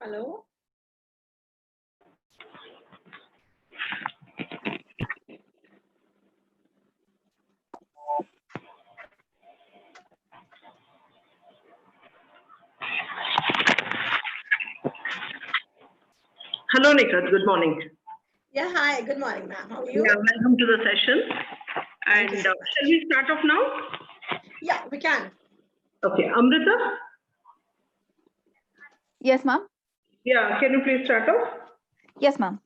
Hello. Hello, Nikat. Good morning. Yeah, hi. Good morning, ma'am. How are Yeah, you? welcome to the session. Thank And you so much. shall we start off now? Yeah, we can. Okay, Amrita? Yes, ma'am. Yeah, can you please start off? Yes, ma'am.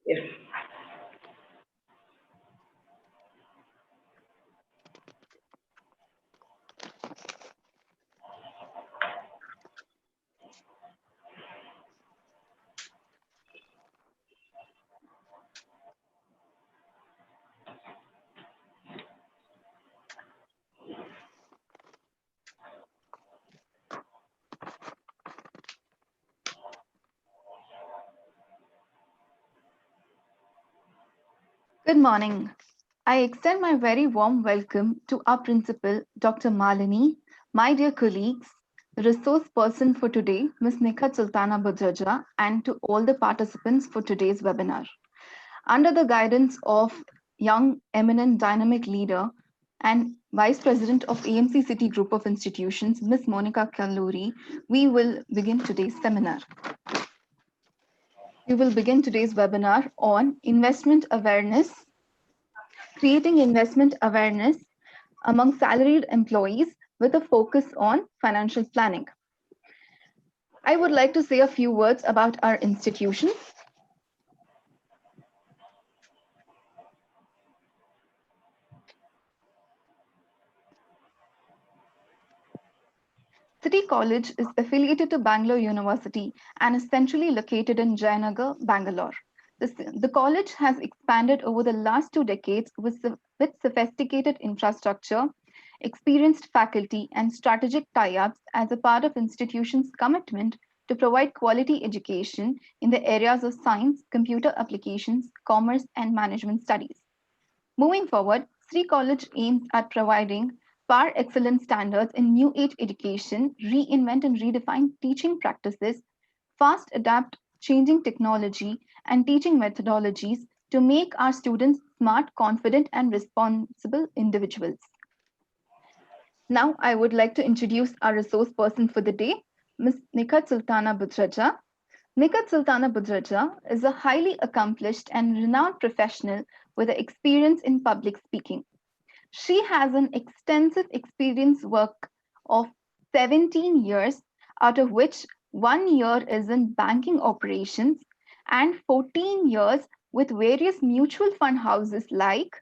Yes. Good morning. I extend my very warm welcome to our principal, Dr. Malini, my dear colleagues, the resource person for today, Ms. Nikhat Sultana Budraja, and to all the participants for today's webinar. Under the guidance of young, eminent, dynamic leader and Vice President of AMC City Group of Institutions, Ms. Monica Kalluri, we will begin today's seminar. We will begin today's webinar on investment awareness, creating investment awareness among salaried employees with a focus on financial planning. I would like to say a few words about our institution. City College is affiliated to Bangalore University and is centrally located in Jayanagar, Bangalore. The college has expanded over the last 2 decades with sophisticated infrastructure, experienced faculty, and strategic tie-ups as a part of institution's commitment to provide quality education in the areas of science, computer applications, commerce, and management studies. Moving forward, Sri College aims at providing par excellence standards in new age education, reinvent and redefine teaching practices, fast adapt changing technology and teaching methodologies to make our students smart, confident, and responsible individuals. Now, I would like to introduce our resource person for the day, Ms. Nikhat Sultana Budraja. Nikhat Sultana Budraja is a highly accomplished and renowned professional with experience in public speaking. She has an extensive experience work of 17 years, out of which 1 year is in banking operations and 14 years with various mutual fund houses like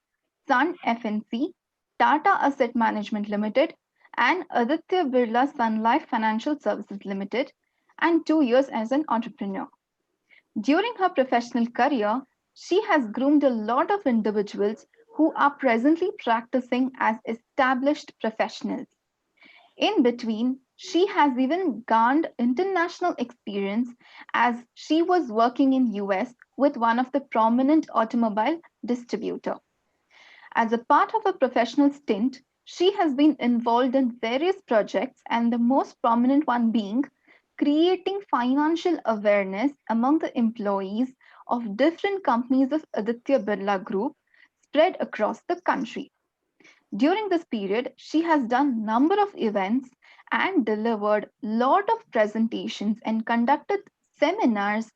Sun FNC, Tata Asset Management Limited, and Aditya Birla Sun Life Financial Services Limited, and 2 years as an entrepreneur. During her professional career, she has groomed a lot of individuals who are presently practicing as established professionals. In between, she has even garnered international experience as she was working in US with one of the prominent automobile distributor. As a part of a professional stint, she has been involved in various projects, and the most prominent one being creating financial awareness among the employees of different companies of Aditya Birla Group spread across the country. During this period, she has done number of events and delivered lot of presentations and conducted seminars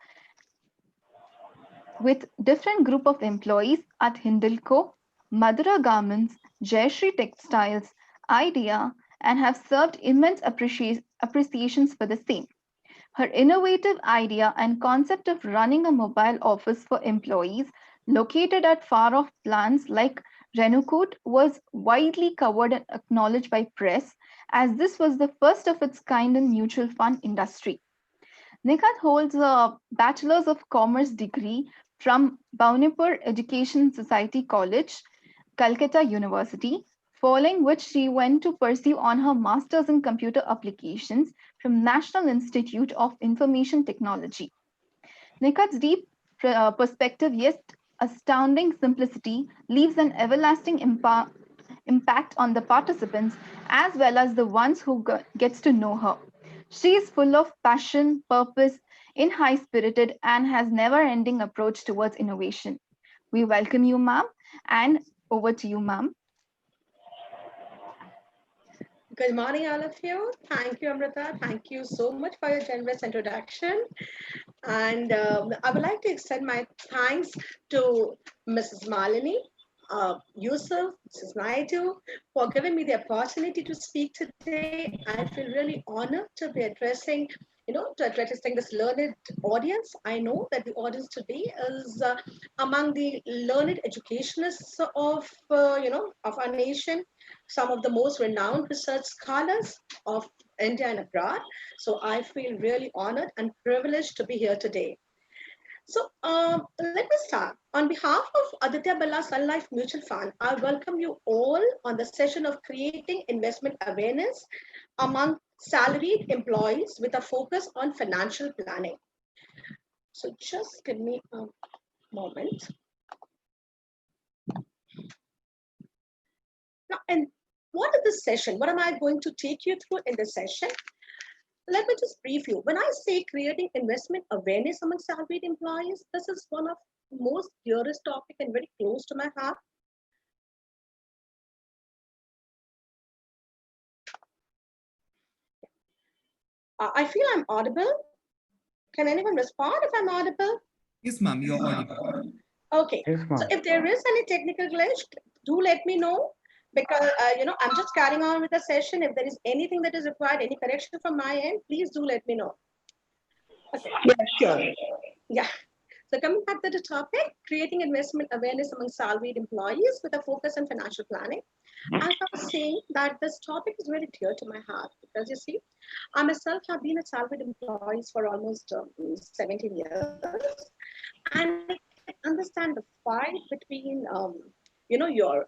with different group of employees at Hindalco, Madura Garments, Jayashree Textiles, IDEA, and have served immense appreciations for the same. Her innovative idea and concept of running a mobile office for employees located at far-off plants like Renukut was widely covered and acknowledged by press, as this was the first of its kind in mutual fund industry. Nikhat holds a Bachelor's of Commerce degree from Baunipur Education Society College, Calcutta University, following which she went to pursue on her Master's in Computer Applications from National Institute of Information Technology. Nikhat's deep perspective, yet astounding simplicity, leaves an everlasting impact on the participants as well as the ones who gets to know her. She is full of passion, purpose, in high-spirited and has never-ending approach towards innovation. We welcome you, ma'am, and over to you, ma'am. Good morning, all of you. Thank you, Amrita. Thank you so much for your generous introduction. And I would like to extend my thanks to Mrs. Malini, Yusuf, Mrs. Naidu, for giving me the opportunity to speak today. I feel really honored to be addressing this learned audience. I know that the audience today is among the learned educationists of our nation, some of the most renowned research scholars of India and abroad. So I feel really honored and privileged to be here today. So let me start. On behalf of Aditya Birla Sun Life Mutual Fund, I welcome you all on the session of creating investment awareness among salaried employees with a focus on financial planning. So just give me a moment. Now, and what is this session? What am I going to take you through in this session? Let me just brief you. When I say creating investment awareness among salaried employees, this is one of the most dearest topic and very close to my heart. I feel I'm audible. Can anyone respond if I'm audible? Yes, ma'am, you're audible. Okay. Yes, So ma'am. if there is any technical glitch, do let me know, because I'm just carrying on with the session. If there is anything that is required, any correction from my end, please do let me know. Okay. Yeah, sure. Yeah. So coming back to the topic, creating investment awareness among salaried employees with a focus on financial planning. As I was saying, that this topic is very dear to my heart, because you see, I myself have been a salaried employee for almost 17 years, and I can understand the fight between your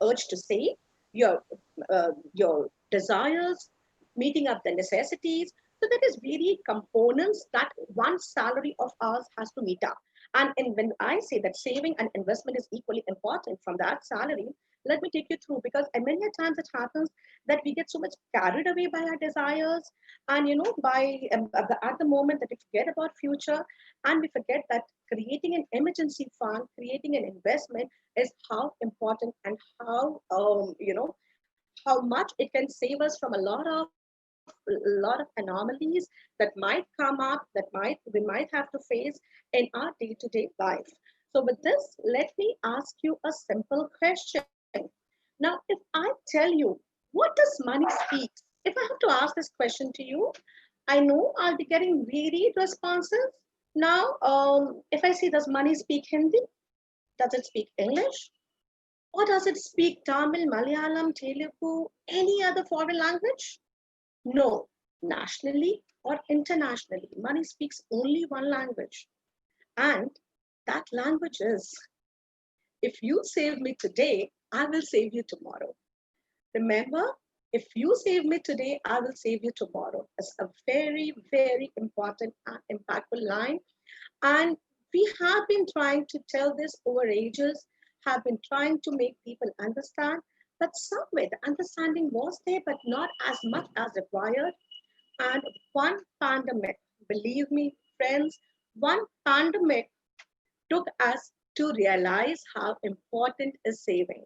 urge to save, your desires, meeting up the necessities. So there is varied components that one salary of ours has to meet up. And when I say that saving and investment is equally important from that salary, let me take you through, because many a times it happens that we get so much carried away by our desires, and at the moment that we forget about future, and we forget that creating an emergency fund, creating an investment is how important, and how much it can save us from a lot of anomalies that might come up, that we might have to face in our day-to-day life. So with this, let me ask you a simple question. Now, if I tell you, what does money speak? If I have to ask this question to you, I know I'll be getting varied responses. Now, if I say, does money speak Hindi? Does it speak English? Or does it speak Tamil, Malayalam, Telugu, any other foreign language? No, nationally or internationally, money speaks only one language. And that language is, if you save me today, I will save you tomorrow. Remember, if you save me today, I will save you tomorrow. It's a very, very important and impactful line. And we have been trying to tell this over ages, have been trying to make people understand, but somewhere the understanding was there, but not as much as required. And one pandemic, believe me, friends, one pandemic took us to realize how important is saving,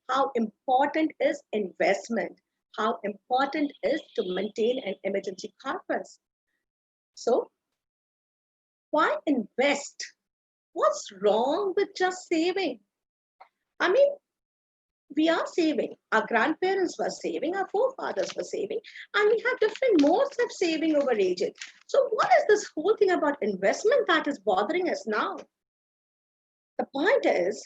how important is investment, how important is to maintain an emergency corpus. So why invest? What's wrong with just saving? I mean, we are saving. Our grandparents were saving, our forefathers were saving, and we have different modes of saving over ages. So what is this whole thing about investment that is bothering us now? The point is,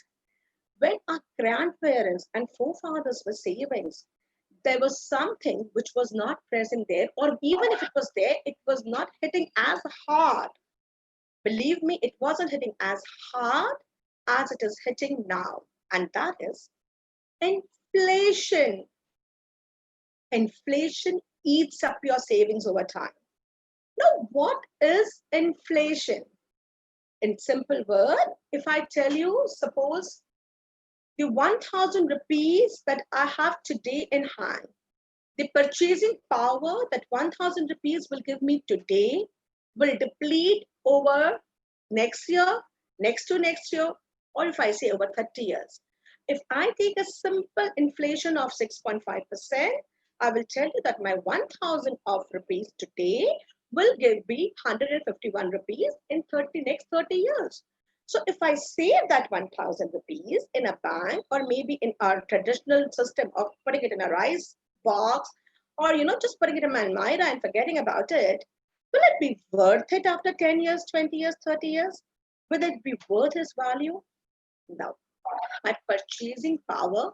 when our grandparents and forefathers were saving, there was something which was not present there, or even if it was there, it was not hitting as hard. Believe me, it wasn't hitting as hard as it is hitting now. And that is inflation. Inflation eats up your savings over time. Now, what is inflation? In simple word, if I tell you, suppose the 1,000 rupees that I have today in hand, the purchasing power that 1,000 rupees will give me today will deplete over next year, next to next year, or if I say over 30 years. If I take a simple inflation of 6.5%, I will tell you that my 1,000 of rupees today will give me 151 rupees in next 30 years. So if I save that 1,000 rupees in a bank, or maybe in our traditional system of putting it in a rice box, or just putting it in my Myra and forgetting about it, will it be worth it after 10 years, 20 years, 30 years? Will it be worth its value? No. My purchasing power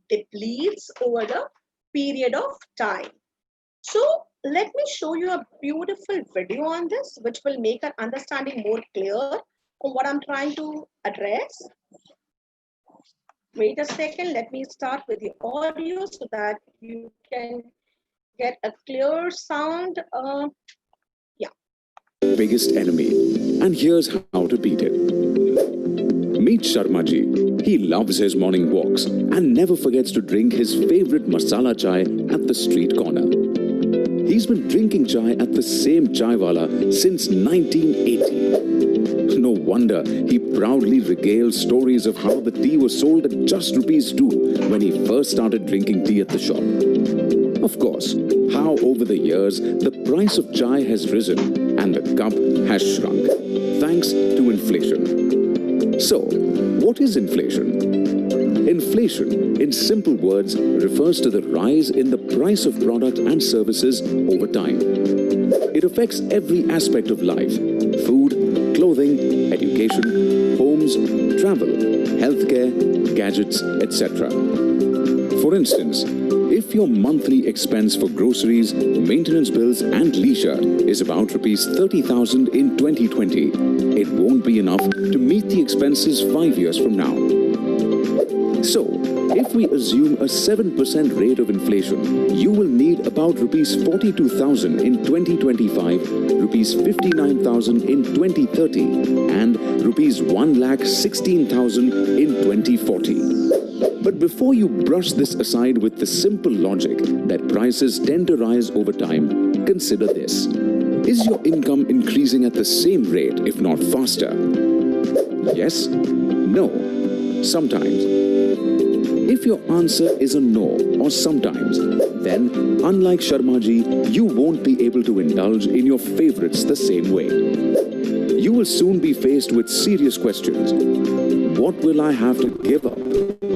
depletes over the period of time. So let me show you a beautiful video on this, which will make our understanding more clear on what I'm trying to address. Wait a second, let me start with the audio so that you can get a clear sound. Biggest enemy, and here's how to beat it. Meet Sharma ji. He loves his morning walks and never forgets to drink his favorite masala chai at the street corner. He's been drinking chai at the same chai wala since 1980. No wonder he proudly regales stories of how the tea was sold at just ₹2 when he first started drinking tea at the shop. Of course, how over the years the price of chai has risen and the cup has shrunk, thanks to inflation. So, what is inflation? Inflation, in simple words, refers to the rise in the price of product and services over time. It affects every aspect of life: food, clothing, education, homes, travel, healthcare, gadgets, etc. For instance, if your monthly expense for groceries, maintenance bills and leisure is about ₹30,000 in 2020, it won't be enough to meet the expenses 5 years from now. So, if we assume a 7% rate of inflation, you will need about ₹42,000 in 2025, ₹59,000 in 2030, and ₹1,16,000 in 2040. But before you brush this aside with the simple logic that prices tend to rise over time, consider this. Is your income increasing at the same rate, if not faster? Yes? No? Sometimes? If your answer is a no or sometimes, then unlike Sharma ji, you won't be able to indulge in your favorites the same way. You will soon be faced with serious questions. What will I have to give up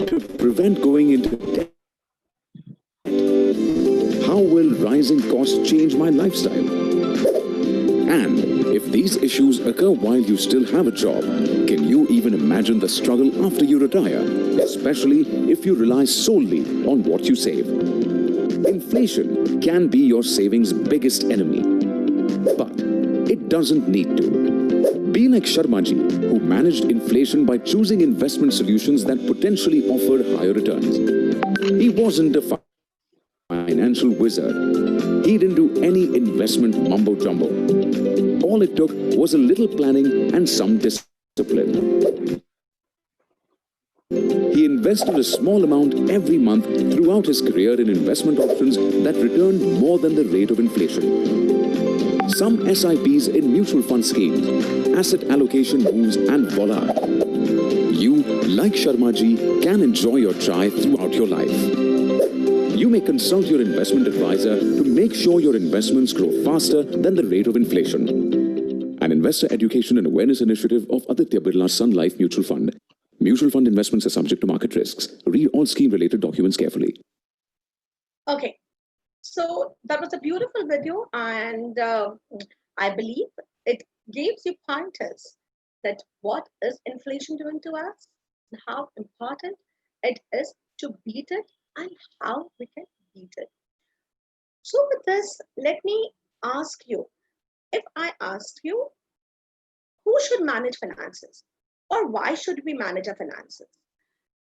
to prevent going into debt? How will rising costs change my lifestyle? And if these issues occur while you still have a job, can you even imagine the struggle after you retire, especially if you rely solely on what you save? Inflation can be your savings' biggest enemy, but it doesn't need to. Be like Sharma ji, who managed inflation by choosing investment solutions that potentially offered higher returns. He wasn't a financial wizard. He didn't do any investment mumbo-jumbo. All it took was a little planning and some discipline. He invested a small amount every month throughout his career in investment options that returned more than the rate of inflation. Some SIPs in mutual fund schemes, asset allocation moves, and voila! You, like Sharma ji, can enjoy your chai throughout your life. You may consult your investment advisor to make sure your investments grow faster than the rate of inflation. An investor education and awareness initiative of Aditya Birla Sun Life Mutual Fund. Mutual fund investments are subject to market risks. Read all scheme-related documents carefully. Okay, so that was a beautiful video, and I believe it gives you pointers that what is inflation doing to us, and how important it is to beat it, and how we can beat it. So with this, let me ask you, if I asked you, who should manage finances, or why should we manage our finances?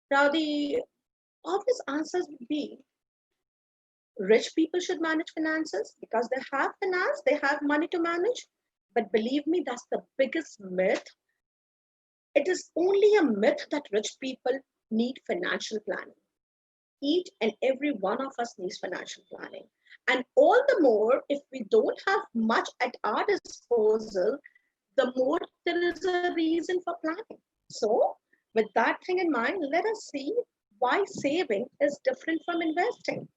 Now, the obvious answers would be rich people should manage finances because they have finance, they have money to manage. But believe me, that's the biggest myth. It is only a myth that rich people need financial planning. Each and every one of us needs financial planning. And all the more, if we don't have much at our disposal, the more there is a reason for planning. So, with that thing in mind, let us see why saving is different from investing.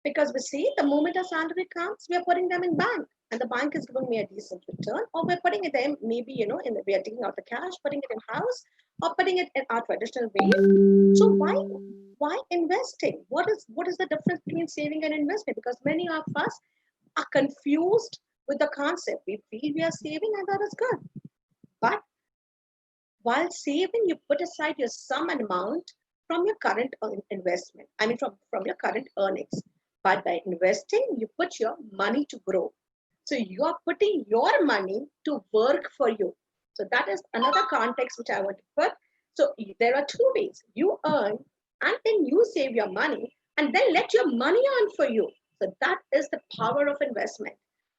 Because we see the moment a salary comes, we are putting them in bank, and the bank is giving me a decent return, or we're putting it them maybe we are taking out the cash, putting it in house, or putting it in our traditional way. So why investing? What is the difference between saving and investment? Because many of us are confused with the concept. We feel we are saving and that is good. But while saving, you put aside your some amount from your current investment. I mean, from your current earnings. But by investing, you put your money to grow. So you are putting your money to work for you. So that is another context which I want to put. So there are two ways. You earn and then you save your money and then let your money earn for you. So that is the power of investment.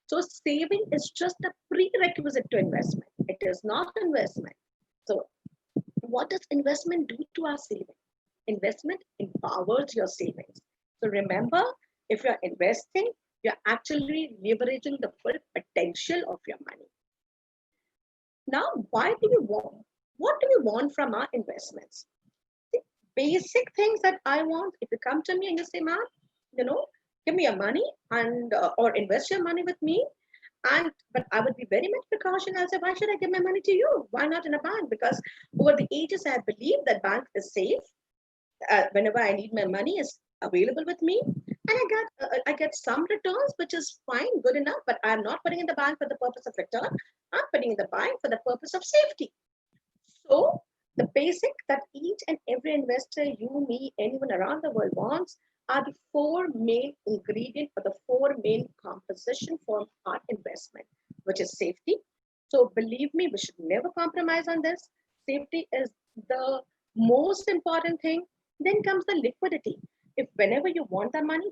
So saving is just a prerequisite to investment. It is not investment. So what does investment do to our saving? Investment empowers your savings. So remember, if you're investing, you're actually leveraging the full potential of your money. Now, what do we want from our investments? The basic things that I want, if you come to me and you say, ma'am, give me your money and or invest your money with me, but I would be very much precaution. I'll say, why should I give my money to you? Why not in a bank? Because over the ages, I believe that bank is safe. Whenever I need my money, is available with me, and I get some returns, which is fine, good enough. But I'm not putting in the bank for the purpose of return. I'm putting in the bank for the purpose of safety. So the basic that each and every investor, you, me, anyone around the world wants are the four main ingredients or the four main composition for our investment, which is safety. So believe me, we should never compromise on this. Safety is the most important thing. Then comes the liquidity. If whenever you want the money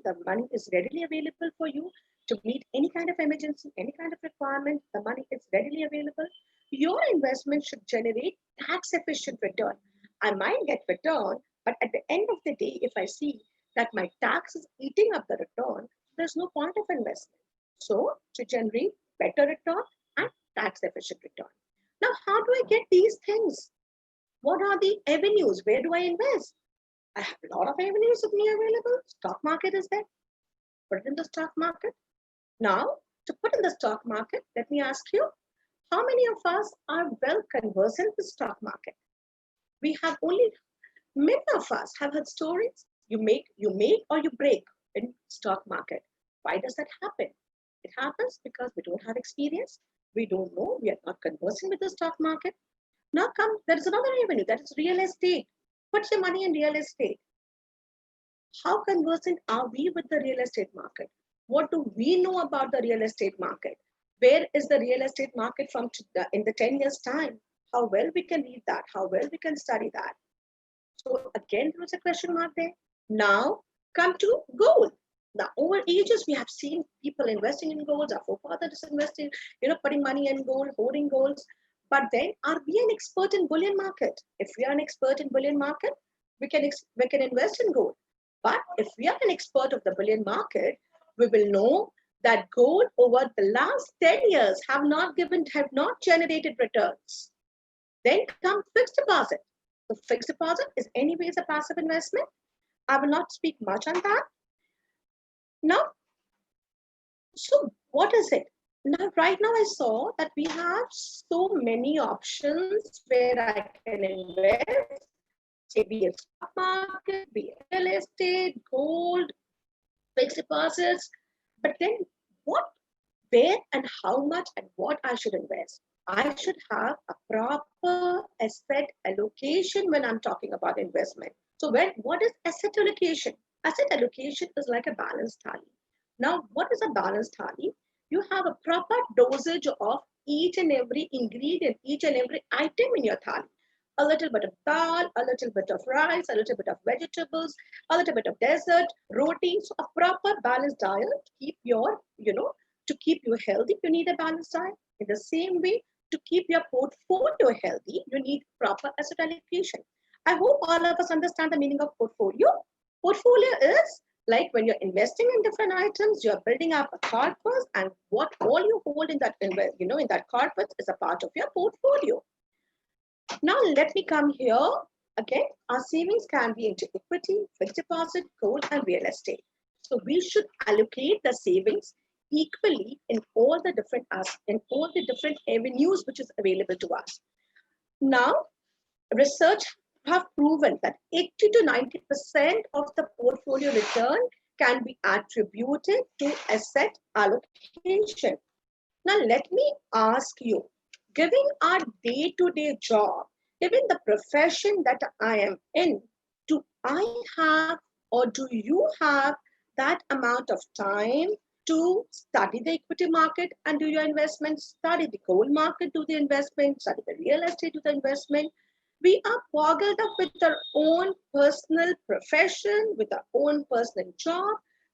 is readily available for you to meet any kind of emergency, any kind of requirement, the money is readily available. Your investment should generate tax efficient return. I might get return, but at the end of the day, if I see that my tax is eating up the return, there's no point of investment. So to generate better return and tax efficient return. Now, how do I get these things? What are the avenues? Where do I invest? I have a lot of avenues with me available. Stock market is there. Put it in the stock market. Now, to put in the stock market, let me ask you, how many of us are well conversant with stock market? We have only many of us have heard stories. You make or you break in stock market. Why does that happen? It happens because we don't have experience. We don't know. We are not conversing with the stock market. Now there is another avenue, that is real estate. Put your money in real estate. How conversant are we with the real estate market? What do we know about the real estate market? Where is the real estate market from in the 10 years time? How well we can read that? How well we can study that? So again, there was a question mark there. Now come to gold. Now over ages, we have seen people investing in gold. Our forefathers investing, putting money in gold, holding golds. But then, are we an expert in bullion market? If we are an expert in bullion market, we can invest in gold. But if we are an expert of the bullion market, we will know that gold over the last 10 years have not generated returns. Then comes fixed deposit. So fixed deposit is anyways a passive investment. I will not speak much on that. Now, so what is it? Now, right now I saw that we have so many options where I can invest, say be it stock market, be it real estate, gold, fixed deposits. But then what, where and how much and what I should invest? I should have a proper asset allocation when I'm talking about investment. So what is asset allocation? Asset allocation is like a balanced thali. Now, what is a balanced thali? You have a proper dosage of each and every ingredient, each and every item in your thali. A little bit of dal, a little bit of rice, a little bit of vegetables, a little bit of dessert, roti. So a proper balanced diet to keep to keep you healthy, you need a balanced diet. In the same way, to keep your portfolio healthy, you need proper asset allocation. I hope all of us understand the meaning of portfolio. Portfolio is Like when you're investing in different items, you're building up a corpus, and what all you hold in that, in that corpus is a part of your portfolio. Now let me come here again. Our savings can be into equity, fixed deposit, gold, and real estate. So we should allocate the savings equally in all the different avenues which is available to us. Now, research have proven that 80 to 90% of the portfolio return can be attributed to asset allocation. Now, let me ask you, given our day-to-day job, given the profession that I am in, do I have or do you have that amount of time to study the equity market and do your investments, study the gold market, do the investment, study the real estate, do the investment? We are boggled up with our own personal profession, with our own personal job.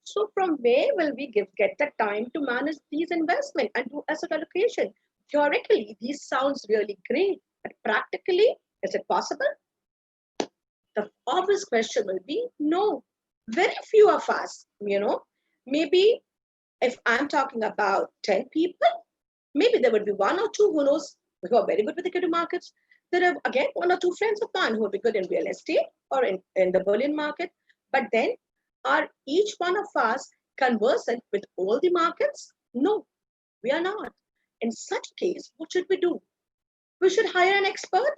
So from where will we get the time to manage these investments and do asset allocation? Theoretically, these sounds really great, but practically, is it possible? The obvious question will be no. Very few of us, maybe if I'm talking about 10 people, maybe there would be one or two who are very good with the equity markets. There are again one or two friends of mine who would be good in real estate or in the bullion market. But then are each one of us conversant with all the markets? No, we are not. In such case, what should we do? We should hire an expert.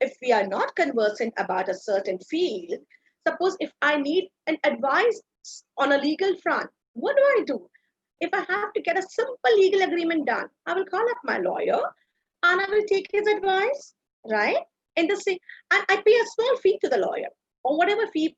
If we are not conversant about a certain field, suppose if I need an advice on a legal front, what do? If I have to get a simple legal agreement done, I will call up my lawyer and I will take his advice, right? In the same, and I pay a small fee to the lawyer or whatever fee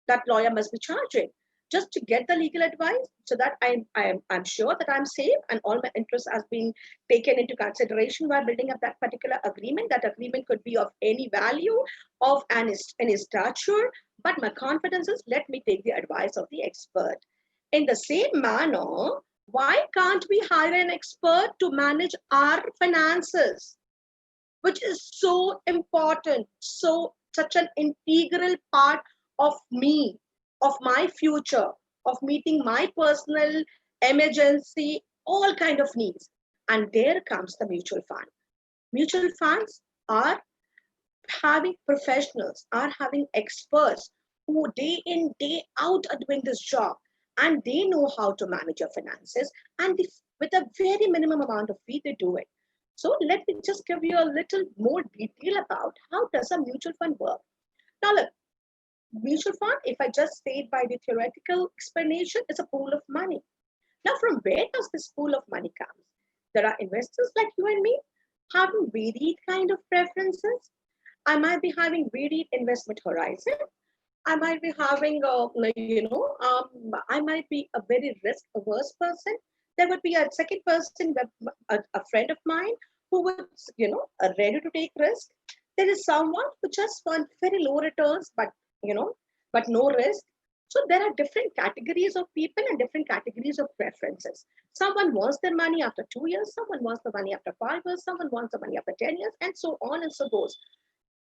that lawyer must be charging just to get the legal advice, so that I'm sure that I'm safe and all my interests has been taken into consideration while building up that particular agreement. That agreement could be of any value, of any stature, but my confidence is, let me take the advice of the expert. In the same manner, why can't we hire an expert to manage our finances, which is so important, such an integral part of me, of my future, of meeting my personal emergency, all kind of needs. And there comes the mutual fund. Mutual funds are having professionals, are having experts who day in, day out are doing this job, and they know how to manage your finances, and with a very minimum amount of fee, they do it. So let me just give you a little more detail about how does a mutual fund work. Now look, mutual fund, if I just say it by the theoretical explanation, is a pool of money. Now, from where does this pool of money come? There are investors like you and me having varied kind of preferences. I might be having varied investment horizon. I might be having, I might be a very risk averse person. There would be a second person, a friend of mine who would, are ready to take risk. There is someone who just wants very low returns, but no risk. So there are different categories of people and different categories of preferences. Someone wants their money after 2 years, someone wants the money after 5 years, someone wants the money after 10 years, and so on and so goes.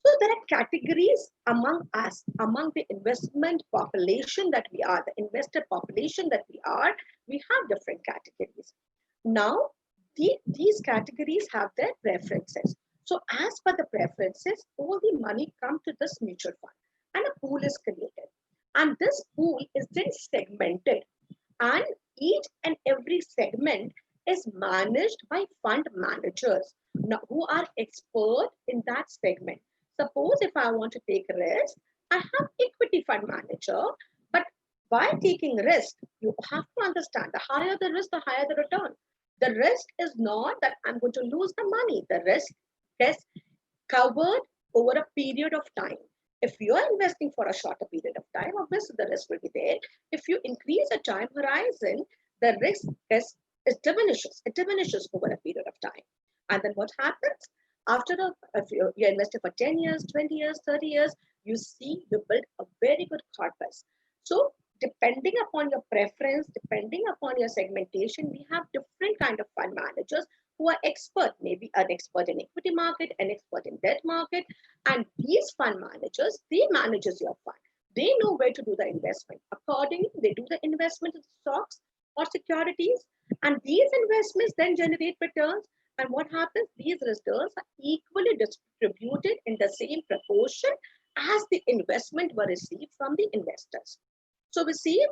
So there are categories among us, among the investment population that we are, the investor population that we have different categories. Now, these categories have their preferences. So as per the preferences, all the money comes to this mutual fund and a pool is created. And this pool is then segmented, and each and every segment is managed by fund managers who are expert in that segment. Suppose if I want to take risk, I have equity fund manager, but while taking risk, you have to understand the higher the risk, the higher the return. The risk is not that I'm going to lose the money. The risk is covered over a period of time. If you are investing for a shorter period of time, obviously the risk will be there. If you increase the time horizon, the risk diminishes. It diminishes over a period of time. And then what happens? If you invested for 10 years, 20 years, 30 years, you see you build a very good corpus. So depending upon your preference, depending upon your segmentation, we have different kind of fund managers who are expert, maybe an expert in equity market, an expert in debt market. And these fund managers, they manages your fund. They know where to do the investment. Accordingly, they do the investment in stocks or securities, and these investments then generate returns. And what happens? These returns are equally distributed in the same proportion as the investment were received from the investors. So we see,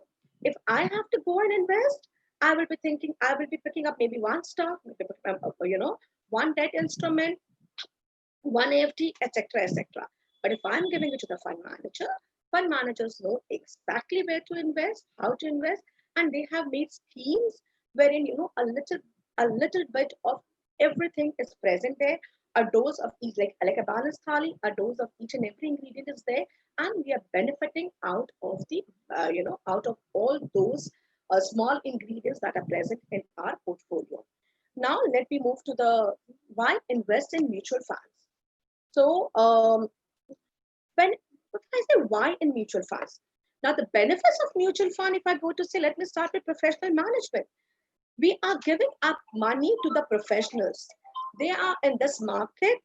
if I have to go and invest, I will be thinking, I will be picking up maybe one stock, one debt instrument, one AFT, etc., etc. But if I'm giving it to the fund managers know exactly where to invest, how to invest, and they have made schemes wherein a little bit of everything is present there. A dose of each, like a balanced thali, a dose of each and every ingredient is there, and we are benefiting out of out of all those small ingredients that are present in our portfolio. Now let me move to the why invest in mutual funds. So when I say why in mutual funds? Now the benefits of mutual fund, if I go to say, let me start with professional management. We are giving up money to the professionals. They are in this market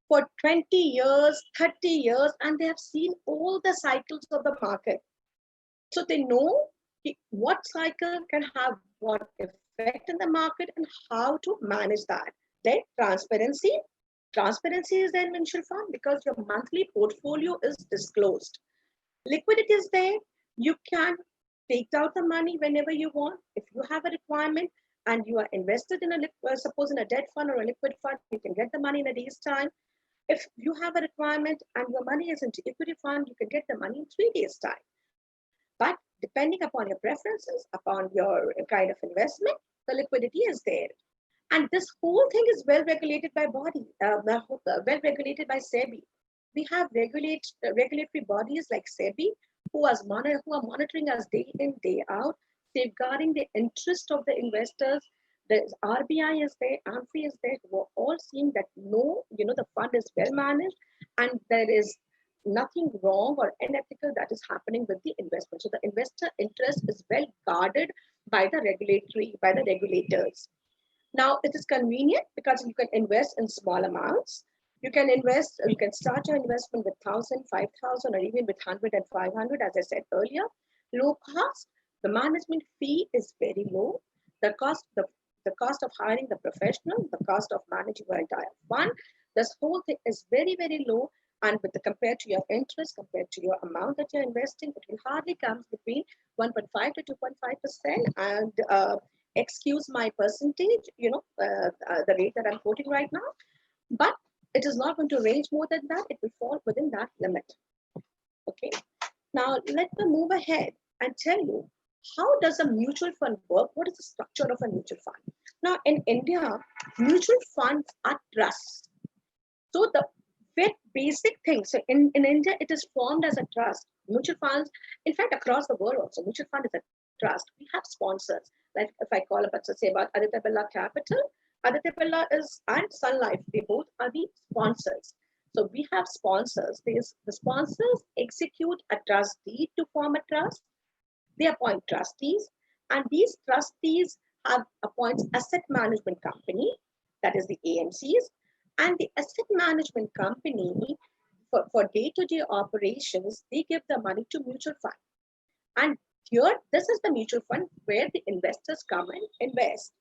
for 20 years, 30 years, and they have seen all the cycles of the market. So they know what cycle can have what effect in the market and how to manage that. Then transparency. Transparency is there in mutual fund because your monthly portfolio is disclosed. Liquidity is there. You can take out the money whenever you want. If you have a requirement and you are invested in suppose in a debt fund or a liquid fund, you can get the money in a day's time. If you have a requirement and your money is into equity fund, you can get the money in 3 days' time. But depending upon your preferences, upon your kind of investment, the liquidity is there. And this whole thing is well regulated by well regulated by SEBI. We have regulatory bodies like SEBI who are monitoring us day in, day out, safeguarding the interest of the investors. The RBI is there, AMFI is there, who are all seeing that the fund is well managed and there is nothing wrong or unethical that is happening with the investment. So the investor interest is well guarded by the regulators. Now it is convenient because you can invest in small amounts. You can start your investment with 1,000, 5,000, or even with 100 and 500, as I said earlier. Low cost. The management fee is very low. The cost of hiring the professional, the cost of managing your entire fund, this whole thing is very, very low. And compared to your interest, compared to your amount that you're investing, it will hardly come between 1.5 to 2.5%. And excuse my percentage, the rate that I'm quoting right now, but it is not going to range more than that. It will fall within that limit. Okay. Now let me move ahead and tell you, how does a mutual fund work? What is the structure of a mutual fund? Now in India, mutual funds are trusts. So the very basic thing. So in India, it is formed as a trust. Mutual funds, in fact, across the world also, mutual fund is a trust. We have sponsors. Like if I call up, say about Aditya Birla Capital, Aditya Birla and Sun Life, they both are the sponsors. So we have sponsors. The sponsors execute a trust deed to form a trust. They appoint trustees, and these trustees appoint asset management company, that is the AMCs, and the asset management company for day-to-day operations, they give the money to mutual fund. And here, this is the mutual fund where the investors come and invest.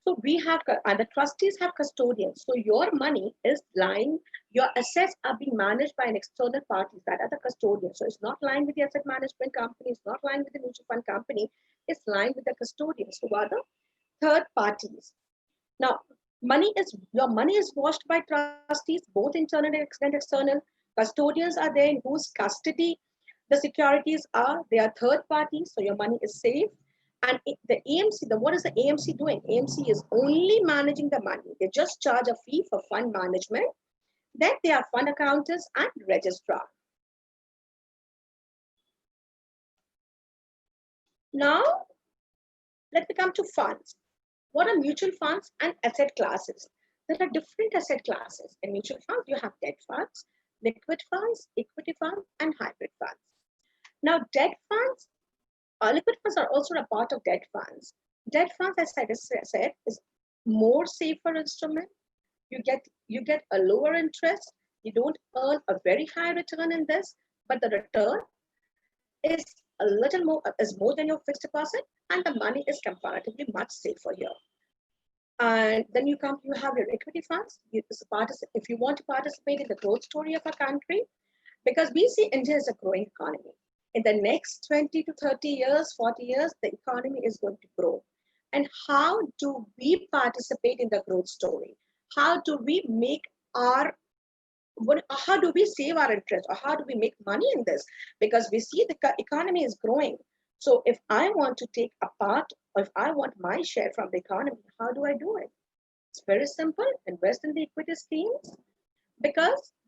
So and the trustees have custodians. So your money is lying, your assets are being managed by an external party, that are the custodians. So it's not lying with the asset management company, it's not lying with the mutual fund company, it's lying with the custodians, who are the third parties. Now, your money is watched by trustees, both internal and external. Custodians are there in whose custody the securities are. They are third parties, so your money is safe. And the AMC, what is the AMC doing? AMC is only managing the money. They just charge a fee for fund management. Then they are fund accountants and registrar. Now, let me come to funds. What are mutual funds and asset classes? There are different asset classes. In mutual funds, you have debt funds, liquid funds, equity funds, and hybrid funds. Now, debt funds, liquid funds are also a part of debt funds. Debt funds, as I said, is more safer instrument. You get a lower interest. You don't earn a very high return in this, but the return is a little more, is more than your fixed deposit, and the money is comparatively much safer here. And then you have your equity funds. If you want to participate in the growth story of a country, because we see India as a growing economy. In the next 20 to 30 years, 40 years, the economy is going to grow. And how do we participate in the growth story? How do we make how do we save our interest, or how do we make money in this? Because we see the economy is growing. So if I want to take a part, or if I want my share from the economy, how do I do it? It's very simple. Invest in the equity schemes,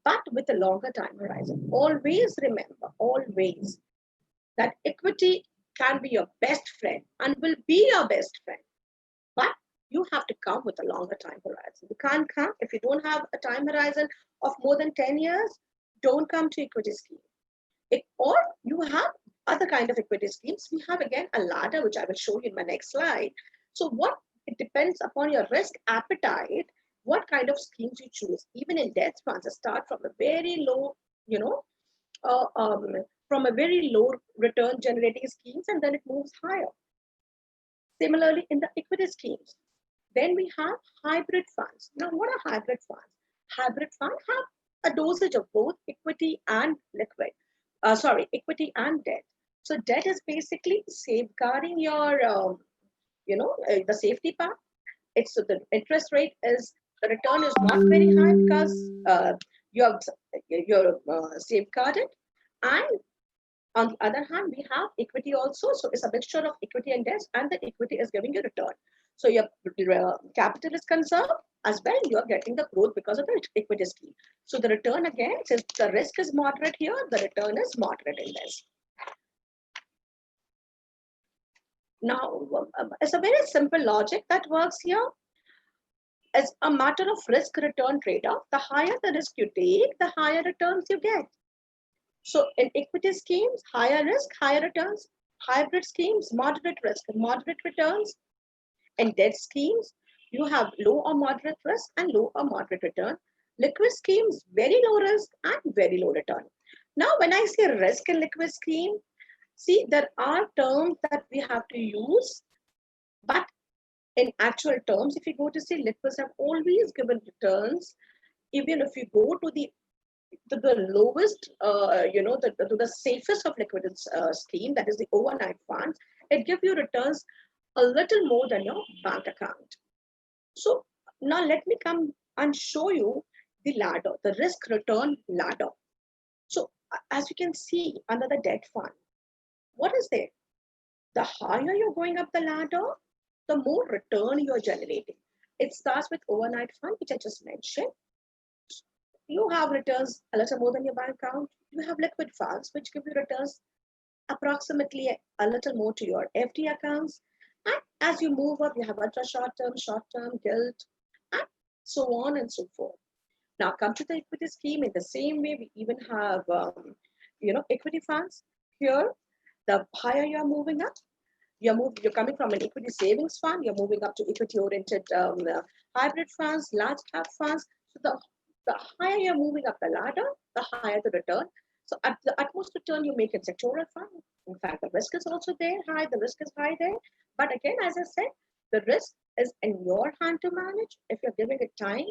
but with a longer time horizon. Always remember, always, that equity can be your best friend and will be your best friend. But you have to come with a longer time horizon. You can't come if you don't have a time horizon of more than 10 years, don't come to equity scheme. Or you have other kind of equity schemes. We have again a ladder, which I will show you in my next slide. So it depends upon your risk appetite, what kind of schemes you choose. Even in debt funds, I start from a very low, uh, um, from a very low return generating schemes, and then it moves higher. Similarly, in the equity schemes, then we have hybrid funds. Now, what are hybrid funds? Hybrid funds have a dosage of both equity and equity and debt. So debt is basically safeguarding your, the safety part. It's so the interest rate is, the return is not very high because you're safeguarded. And on the other hand, we have equity also. So it's a mixture of equity and debt, and the equity is giving you return. So your capital is conserved, as well you're getting the growth because of the equity scheme. So the return, again, since the risk is moderate here, the return is moderate in this. Now, it's a very simple logic that works here. As a matter of risk return trade-off, the higher the risk you take, the higher returns you get. So in equity schemes, higher risk, higher returns. Hybrid schemes, moderate risk, moderate returns. In debt schemes, you have low or moderate risk and low or moderate return. Liquid schemes, very low risk and very low return. Now, when I say risk in liquid scheme, see, there are terms that we have to use, but in actual terms, if you go to see, liquids have always given returns. Even if you go to the lowest, to the safest of liquid scheme, that is the overnight funds, it gives you returns a little more than your bank account. So now let me come and show you the ladder, the risk return ladder. So as you can see under the debt fund, what is there? The higher you're going up the ladder, the more return you're generating. It starts with overnight fund, which I just mentioned. You have returns a little more than your bank account. You have liquid funds, which give you returns approximately a little more to your FD accounts. And as you move up, you have ultra short term, gilt, and so on and so forth. Now come to the equity scheme. In the same way, we even have, equity funds. Here, the higher you're moving up, you're coming from an equity savings fund, you're moving up to equity-oriented hybrid funds, large cap funds. So the higher you're moving up the ladder, the higher the return. So at the utmost return you make in sectoral fund. In fact, the risk is also there, high. The risk is high there. But again, as I said, the risk is in your hand to manage. If you're giving it time,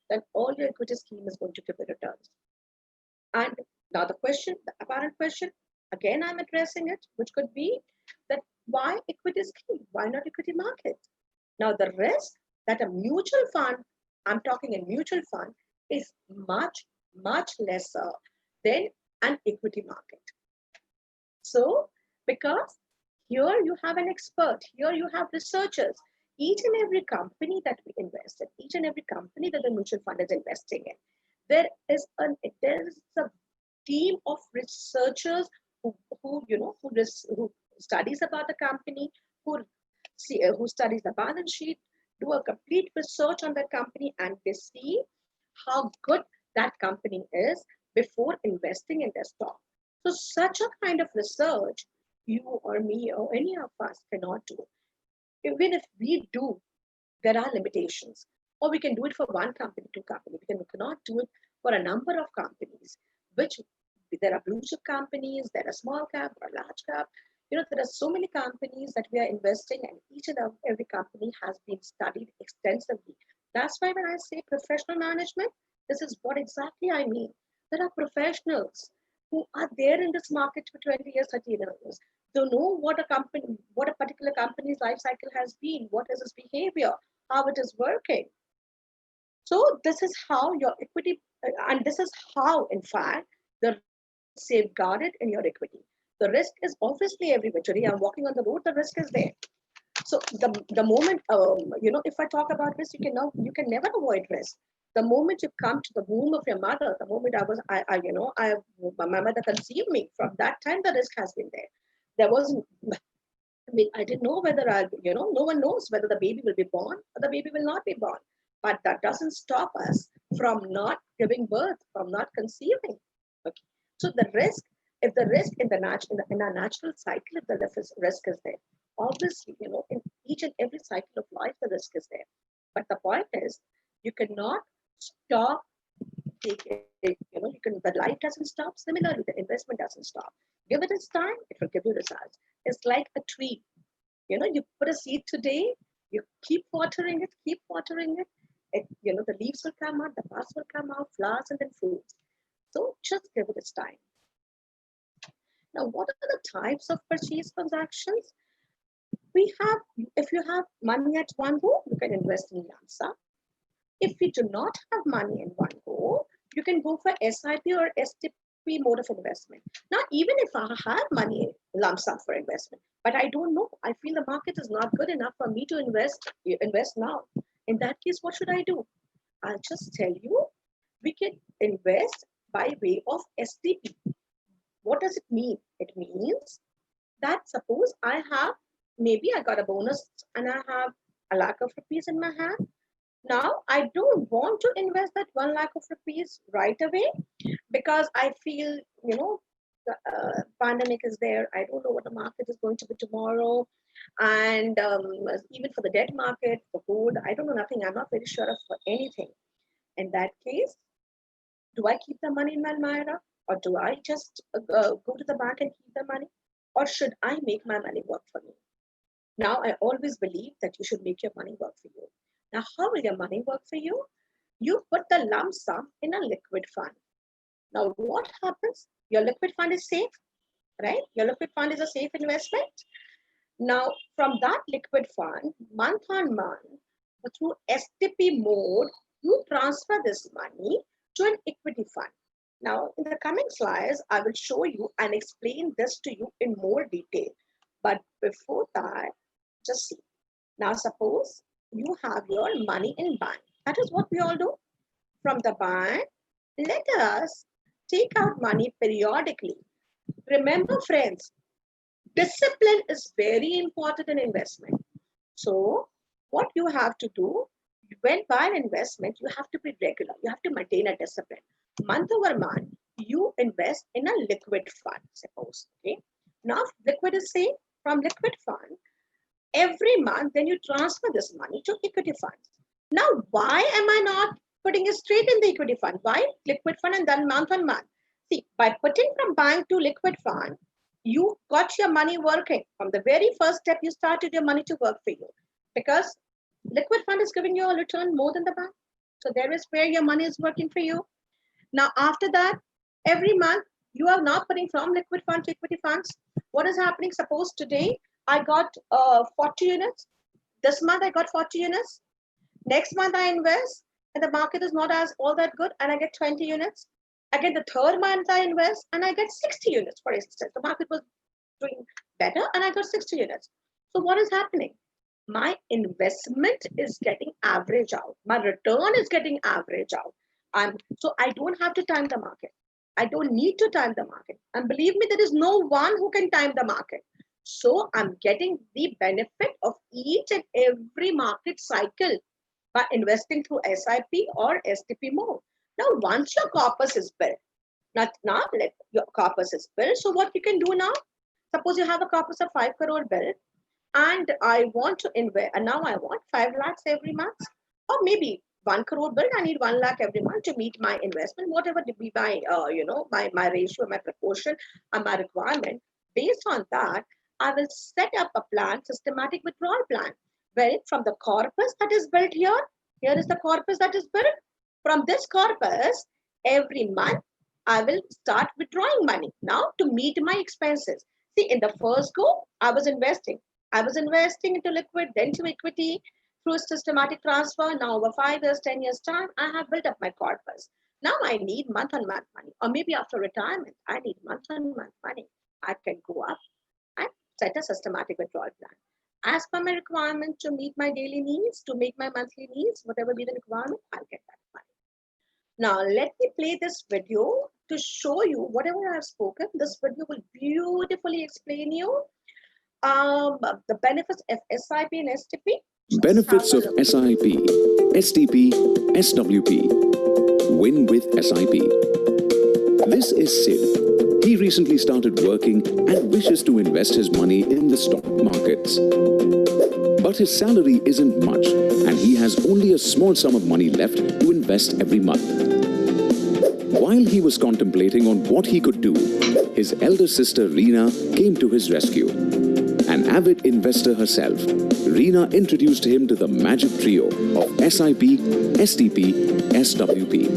then all your equity scheme is going to give you returns. And now the apparent question, again, I'm addressing it, which could be that why equity scheme? Why not equity market? Now the risk that a mutual fund, I'm talking a mutual fund, is much, much lesser than an equity market. So, because here you have an expert, here you have researchers, each and every company that we invest in, each and every company that the mutual fund is investing in, there is a team of researchers who studies about the company, who studies the balance sheet, do a complete research on that company, and they see how good that company is before investing in their stock. So such a kind of research, you or me or any of us cannot do. Even if we do, there are limitations. Or we can do it for one company, two companies. We cannot do it for a number of companies, which there are blue chip companies, there are small cap or large cap. There are so many companies that we are investing, and each and every company has been studied extensively. That's why when I say professional management, this is what exactly I mean. There are professionals who are there in this market for 20 years, 30 years. They know what a particular company's life cycle has been, what is its behavior, how it is working. So this is how your equity, and this is how, in fact, the safeguarded in your equity. The risk is obviously everywhere. Today, I'm walking on the road, the risk is there. So the moment, if I talk about risk, you can never avoid risk. The moment you come to the womb of your mother, the moment my mother conceived me, from that time the risk has been there. There wasn't. I didn't know whether no one knows whether the baby will be born or the baby will not be born. But that doesn't stop us from not giving birth, from not conceiving. Okay. So the risk, if the risk in our natural cycle, if the risk is there, obviously, in each and every cycle of life, the risk is there. But the point is, you cannot stop taking, the life doesn't stop. Similarly, the investment doesn't stop. Give it its time, it will give you results. It's like a tree. You put a seed today, you keep watering it, the leaves will come out, the buds will come out, flowers, and then fruits. So just give it its time. Now, what are the types of purchase transactions? If you have money at one go, you can invest in lump sum. If you do not have money in one go, you can go for SIP or STP mode of investment. Now, even if I have money lump sum for investment, but I don't know, I feel the market is not good enough for me to invest now. In that case, what should I do? I'll just tell you, we can invest by way of STP. What does it mean? It means that suppose maybe I got a bonus and I have 1 lakh of rupees in my hand. Now, I don't want to invest that 1 lakh of rupees right away because I feel, the pandemic is there. I don't know what the market is going to be tomorrow. And even for the debt market, the gold, I don't know nothing. I'm not very sure of anything. In that case, do I keep the money in my Myra, or do I just go to the bank and keep the money? Or should I make my money work for me? Now, I always believe that you should make your money work for you. Now, how will your money work for you? You put the lump sum in a liquid fund. Now, what happens? Your liquid fund is safe, right? Your liquid fund is a safe investment. Now, from that liquid fund, month on month, through STP mode, you transfer this money to an equity fund. Now, in the coming slides, I will show you and explain this to you in more detail. But before that, just see. Now, suppose you have your money in bank. That is what we all do. From the bank, let us take out money periodically. Remember, friends, discipline is very important in investment. So, what you have to do, when by an investment, you have to be regular. You have to maintain a discipline. Month over month, you invest in a liquid fund, suppose. Okay. Now, liquid is safe. From liquid fund, every month, then you transfer this money to equity funds. Now, why am I not putting it straight in the equity fund? Why liquid fund and then month on month? See, by putting from bank to liquid fund, you got your money working. From the very first step, you started your money to work for you, because liquid fund is giving you a return more than the bank. So there is where your money is working for you. Now, after that, every month, you are now putting from liquid fund to equity funds. What is happening? Suppose today, I got 40 units. This month, I got 40 units. Next month, I invest, and the market is not as all that good, and I get 20 units. Again, the third month, I invest, and I get 60 units, for instance. The market was doing better, and I got 60 units. So what is happening? My investment is getting average out. My return is getting average out. So I don't have to time the market. I don't need to time the market. And believe me, there is no one who can time the market. So I'm getting the benefit of each and every market cycle by investing through SIP or STP mode. Now, once your corpus is built, now let your corpus is built. So what you can do now, suppose you have a corpus of 5 crore built, and I want to invest, and now I want 5 lakhs every month, or maybe 1 crore bill, I need 1 lakh every month to meet my investment, whatever to be my, my ratio, my proportion, and my requirement. Based on that, I will set up a plan, systematic withdrawal plan, where from the corpus that is built here, here is the corpus that is built. From this corpus, every month, I will start withdrawing money now to meet my expenses. See, in the first go, I was investing. I was investing into liquid, then to equity, through systematic transfer. Now, over 5 years, 10 years time, I have built up my corpus. Now I need month-on-month money, or maybe after retirement, I need month-on-month money. I can go up and set a systematic withdrawal plan. As per my requirement to meet my daily needs, to make my monthly needs, whatever be the requirement, I'll get that money. Now, let me play this video to show you whatever I have spoken. This video will beautifully explain you the benefits of SIP and STP. Benefits of SIP, STP, SWP. Win with SIP. This is Sid. He recently started working and wishes to invest his money in the stock markets. But his salary isn't much and he has only a small sum of money left to invest every month. While he was contemplating on what he could do, his elder sister Reena came to his rescue. An avid investor herself, Reena introduced him to the magic trio of SIP, STP, SWP.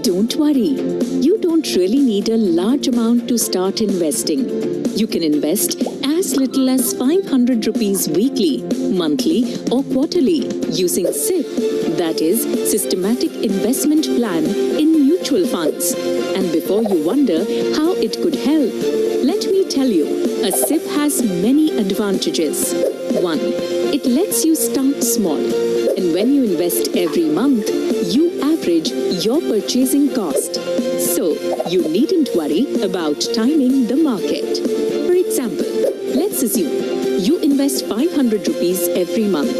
Don't worry, you don't really need a large amount to start investing. You can invest as little as 500 rupees weekly, monthly or quarterly using SIP, that is Systematic Investment Plan in mutual funds. And before you wonder how it could help, let me tell you, a SIP has many advantages. 1. It lets you start small. And when you invest every month, you average your purchasing cost. So, you needn't worry about timing the market. For example, let's assume you invest 500 rupees every month.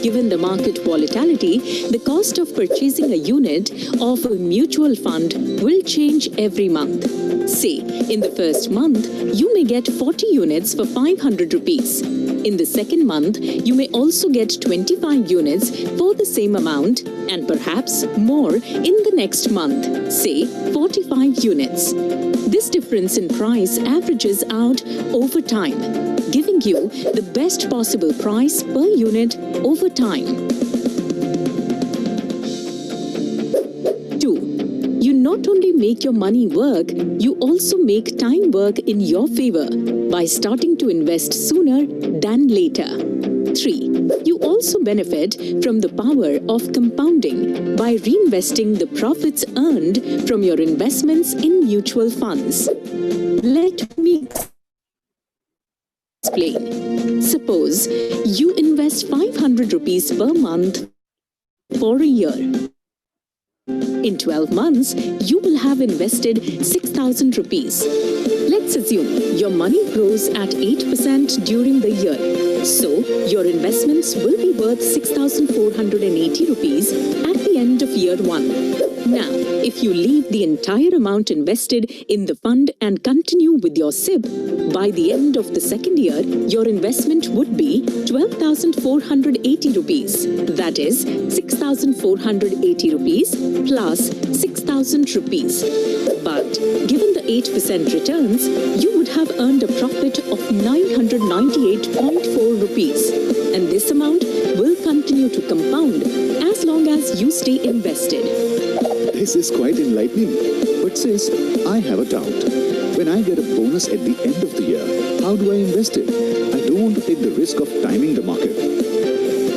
Given the market volatility, the cost of purchasing a unit of a mutual fund will change every month. Say, in the first month, you may get 40 units for 500 rupees. In the second month, you may also get 25 units for the same amount and perhaps more in the next month, say 45 units. This difference in price averages out over time, giving you the best possible price per unit over time. 2. You not only make your money work, you also make time work in your favor by starting to invest sooner than later. 3. You also benefit from the power of compounding by reinvesting the profits earned from your investments in mutual funds. Let me explain. Suppose you invest 500 rupees per month for a year. In 12 months, you will have invested 6,000 rupees. Let's assume your money grows at 8% during the year. So, your investments will be worth 6,480 rupees at the end of year 1. Now, if you leave the entire amount invested in the fund and continue with your SIP, by the end of the second year, your investment would be 12,480 rupees. That is 6,480 rupees plus 6,000 rupees. But given the 8% returns, you would have earned a profit of 998.4 rupees. And this amount will continue to compound as long as you stay invested. This is quite enlightening. But sis, I have a doubt. When I get a bonus at the end of the year, how do I invest it? I don't want to take the risk of timing the market.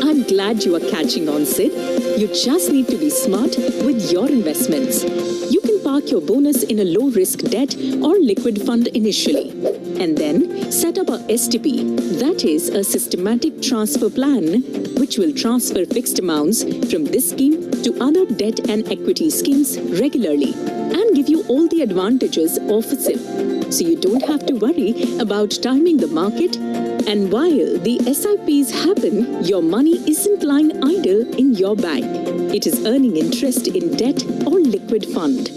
I'm glad you are catching on, Sid. You just need to be smart with your investments. You can park your bonus in a low-risk debt or liquid fund initially, and then set up a STP, that is a systematic transfer plan, which will transfer fixed amounts from this scheme to other debt and equity schemes regularly and give you all the advantages of a SIP. So you don't have to worry about timing the market. And while the SIPs happen, your money isn't lying idle in your bank. It is earning interest in debt or liquid fund.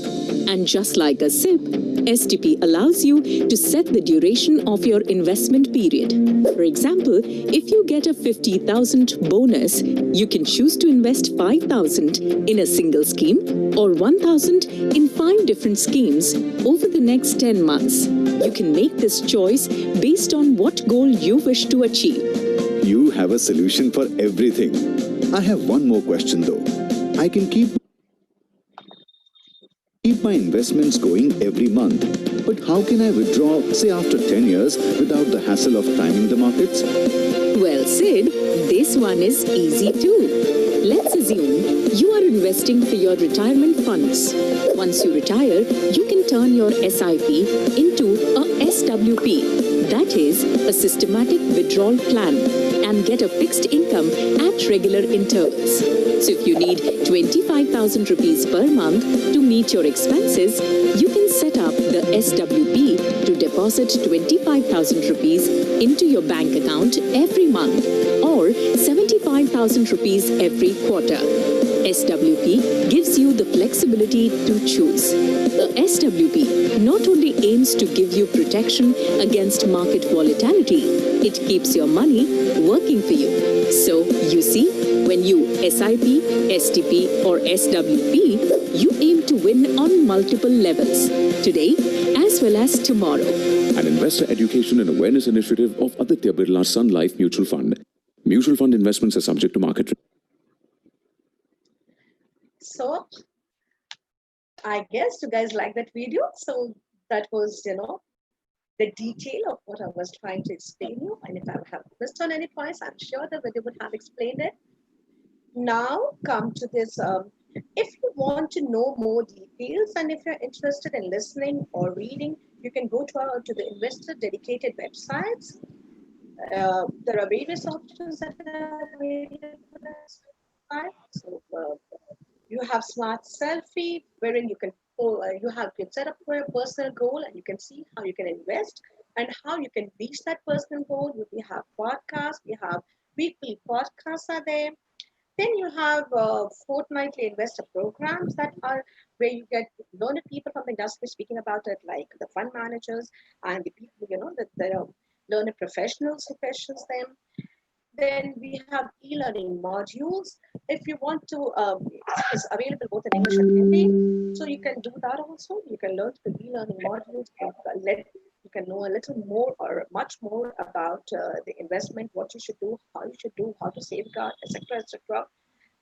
And just like a SIP, STP allows you to set the duration of your investment period. For example, if you get a 50,000 bonus, you can choose to invest 5,000 in a single scheme or 1,000 in 5 different schemes over the next 10 months. You can make this choice based on what goal you wish to achieve. You have a solution for everything. I have one more question though. I can keep my investments going every month, but how can I withdraw, say after 10 years, without the hassle of timing the markets? Well, Sid, this one is easy too. Let's assume you are investing for your retirement funds. Once you retire, you can turn your SIP into a SWP, that is, a systematic withdrawal plan, and get a fixed income at regular intervals. So if you need 25,000 rupees per month to meet your expenses, you can set up the SWP to deposit 25,000 rupees into your bank account every month or 75,000 rupees every quarter. SWP gives you the flexibility to choose. The SWP not only aims to give you protection against market volatility, it keeps your money working for you. So, you see, when you SIP, STP or SWP, you aim to win on multiple levels, today as well as tomorrow. An investor education and awareness initiative of Aditya Birla Sun Life Mutual Fund. Mutual fund investments are subject to market risk. So I guess you guys like that video. So that was, the detail of what I was trying to explain you. And if I have missed on any points, I'm sure the video would have explained it. Now come to this. If you want to know more details and if you're interested in listening or reading, you can go to the investor dedicated websites. There are various options that are available. So you have Smart Selfie, wherein you can set up for a personal goal and you can see how you can invest and how you can reach that personal goal. We have podcasts, we have weekly podcasts are there. Then you have fortnightly investor programs that are where you get learned people from the industry speaking about it, like the fund managers and the people, that there are learned professionals who questions them. Then we have e-learning modules. If you want to, it's available both in English and Hindi. So you can do that also. You can learn the e-learning modules. You can know a little more or much more about the investment, what you should do, how to safeguard, etc., etc.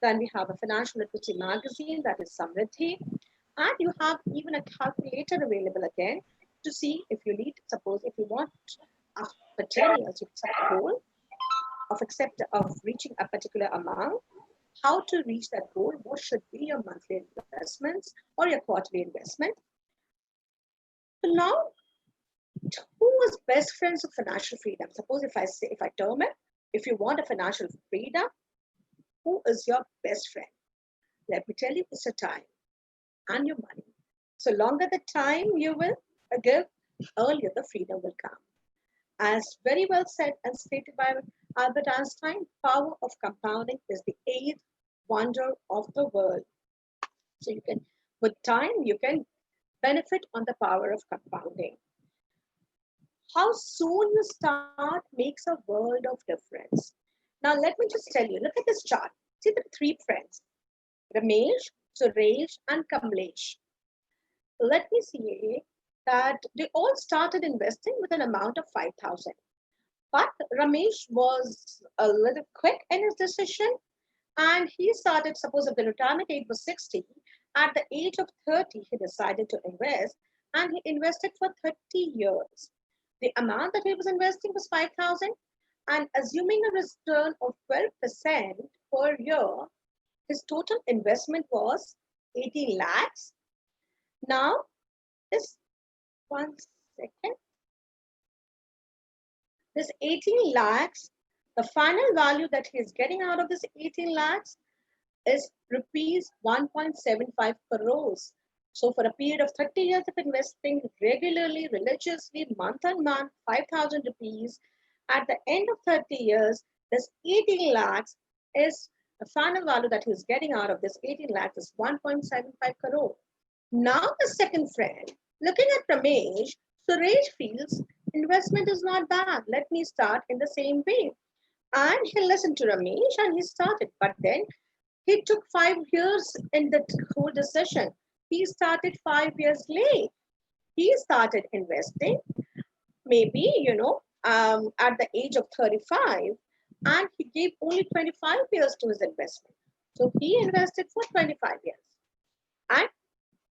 Then we have a financial literacy magazine that is Samriddhi. And you have even a calculator available again to see if you need, suppose if you want after 10 years, you set a goal of reaching a particular amount, how to reach that goal, what should be your monthly investments or your quarterly investment. So now, who was best friends of financial freedom? Suppose if I term it, if you want a financial freedom, who is your best friend? Let me tell you, it's your time and your money. So longer the time you will give, earlier the freedom will come. As very well said and stated by Albert Einstein, power of compounding is the eighth wonder of the world. So you can, with time, you can benefit on the power of compounding. How soon you start makes a world of difference. Now, let me just tell you, look at this chart. See the three friends, Ramesh, Suresh, and Kamlesh. Let me see that they all started investing with an amount of 5,000. But Ramesh was a little quick in his decision and he started, suppose if the retirement age was 60, at the age of 30, he decided to invest and he invested for 30 years. The amount that he was investing was 5,000 and assuming a return of 12% per year, his total investment was 18 lakhs. Now, this 1 second. This 18 lakhs, the final value that he is getting out of this 18 lakhs is rupees 1.75 crores. So for a period of 30 years of investing regularly, religiously, month on month, 5,000 rupees, at the end of 30 years, this 18 lakhs is the final value that he is getting out of this 18 lakhs is 1.75 crore. Now the second friend, Looking at Ramesh, Suresh feels investment is not bad. Let me start in the same way. And he listened to Ramesh and he started. But then he took 5 years in the whole decision. He started 5 years late. He started investing, maybe, at the age of 35, and he gave only 25 years to his investment. So he invested for 25 years. And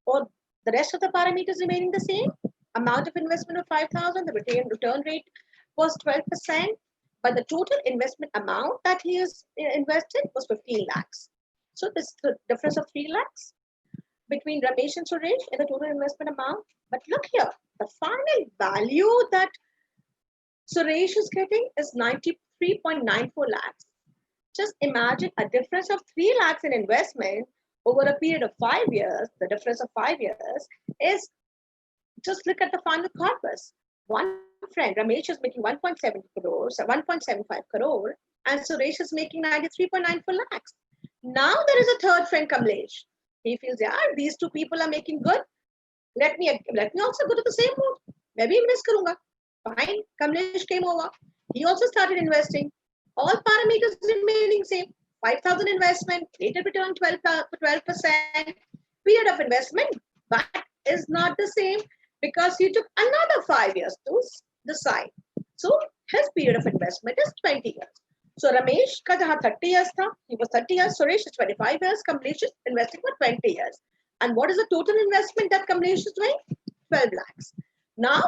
for the rest of the parameters remaining the same, amount of investment of 5,000, the return rate was 12%, but the total investment amount that he has invested was 15 lakhs. So this is the difference of 3 lakhs between Ramesh and Suresh in the total investment amount. But look here, the final value that Suresh is getting is 93.94 lakhs. Just imagine a difference of 3 lakhs in investment over a period of 5 years. The difference of 5 years is, just look at the final corpus. One friend, Ramesh, is making 1.7 crores, 1.75 crore, and Suresh is making 93.94 lakhs. Now there is a third friend, Kamlesh. He feels, yeah, these two people are making good. Let me also go to the same route. Maybe miss karunga. Fine. Kamlesh came over. He also started investing. All parameters remaining same. 5,000 investment, rate of return 12%. Period of investment, but is not the same because he took another 5 years to decide. So his period of investment is 20 years. So Ramesh ka jahan 30 years tha, he was 30 years. Suresh is 25 years. Kamlesh is investing for 20 years. And what is the total investment that Kamlesh is doing? 12 lakhs. Now,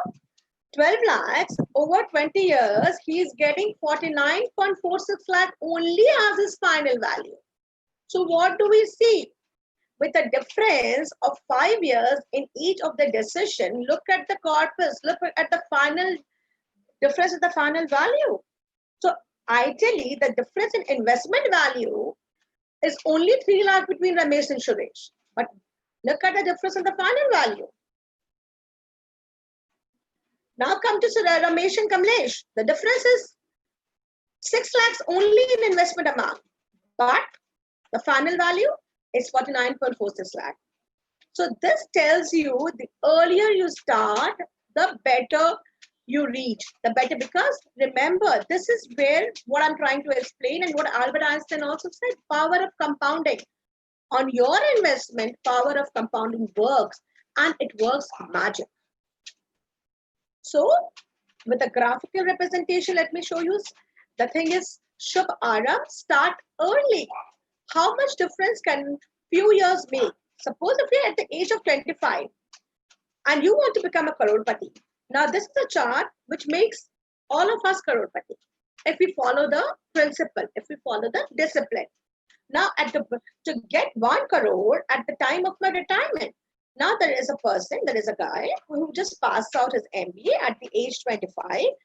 12 lakhs over 20 years, he is getting 49.46 lakh only as his final value. So what do we see? With a difference of 5 years in each of the decision, look at the corpus, look at the final difference in the final value. So ideally, the difference in investment value is only 3 lakh between Ramesh and Suresh. But look at the difference in the final value. Now come to Ramesh and Kamlesh. The difference is 6 lakhs only in investment amount, but the final value is 49.46 lakh. So this tells you the earlier you start, the better you reach, the better, because remember, this is where what I'm trying to explain and what Albert Einstein also said, power of compounding. On your investment, power of compounding works, and it works magic. So with a graphical representation, let me show you. The thing is, Shubh Arambh, start early. How much difference can few years make? Suppose if you're at the age of 25 and you want to become a crorepati. Now this is a chart which makes all of us crorepati. If we follow the principle, if we follow the discipline. Now to get 1 crore at the time of my retirement. Now there is a person, there is a guy who just passed out his MBA at the age 25.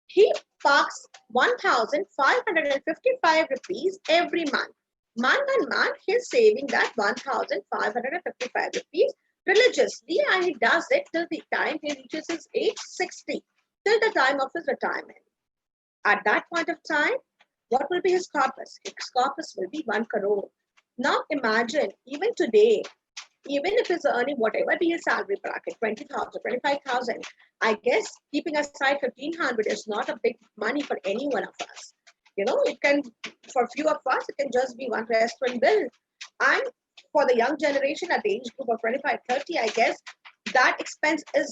He parks 1,555 rupees every month. Month on month, he's saving that 1,555 rupees religiously, and he does it till the time he reaches his age 60, till the time of his retirement. At that point of time, what will be his corpus? His corpus will be 1 crore. Now imagine, even today, even if he's earning whatever be his salary bracket, 20,000, 25,000, I guess keeping aside 1,500 is not a big money for any one of us. It can, for few of us, it can just be one restaurant bill. And for the young generation at the age group of 25, 30, I guess that expense is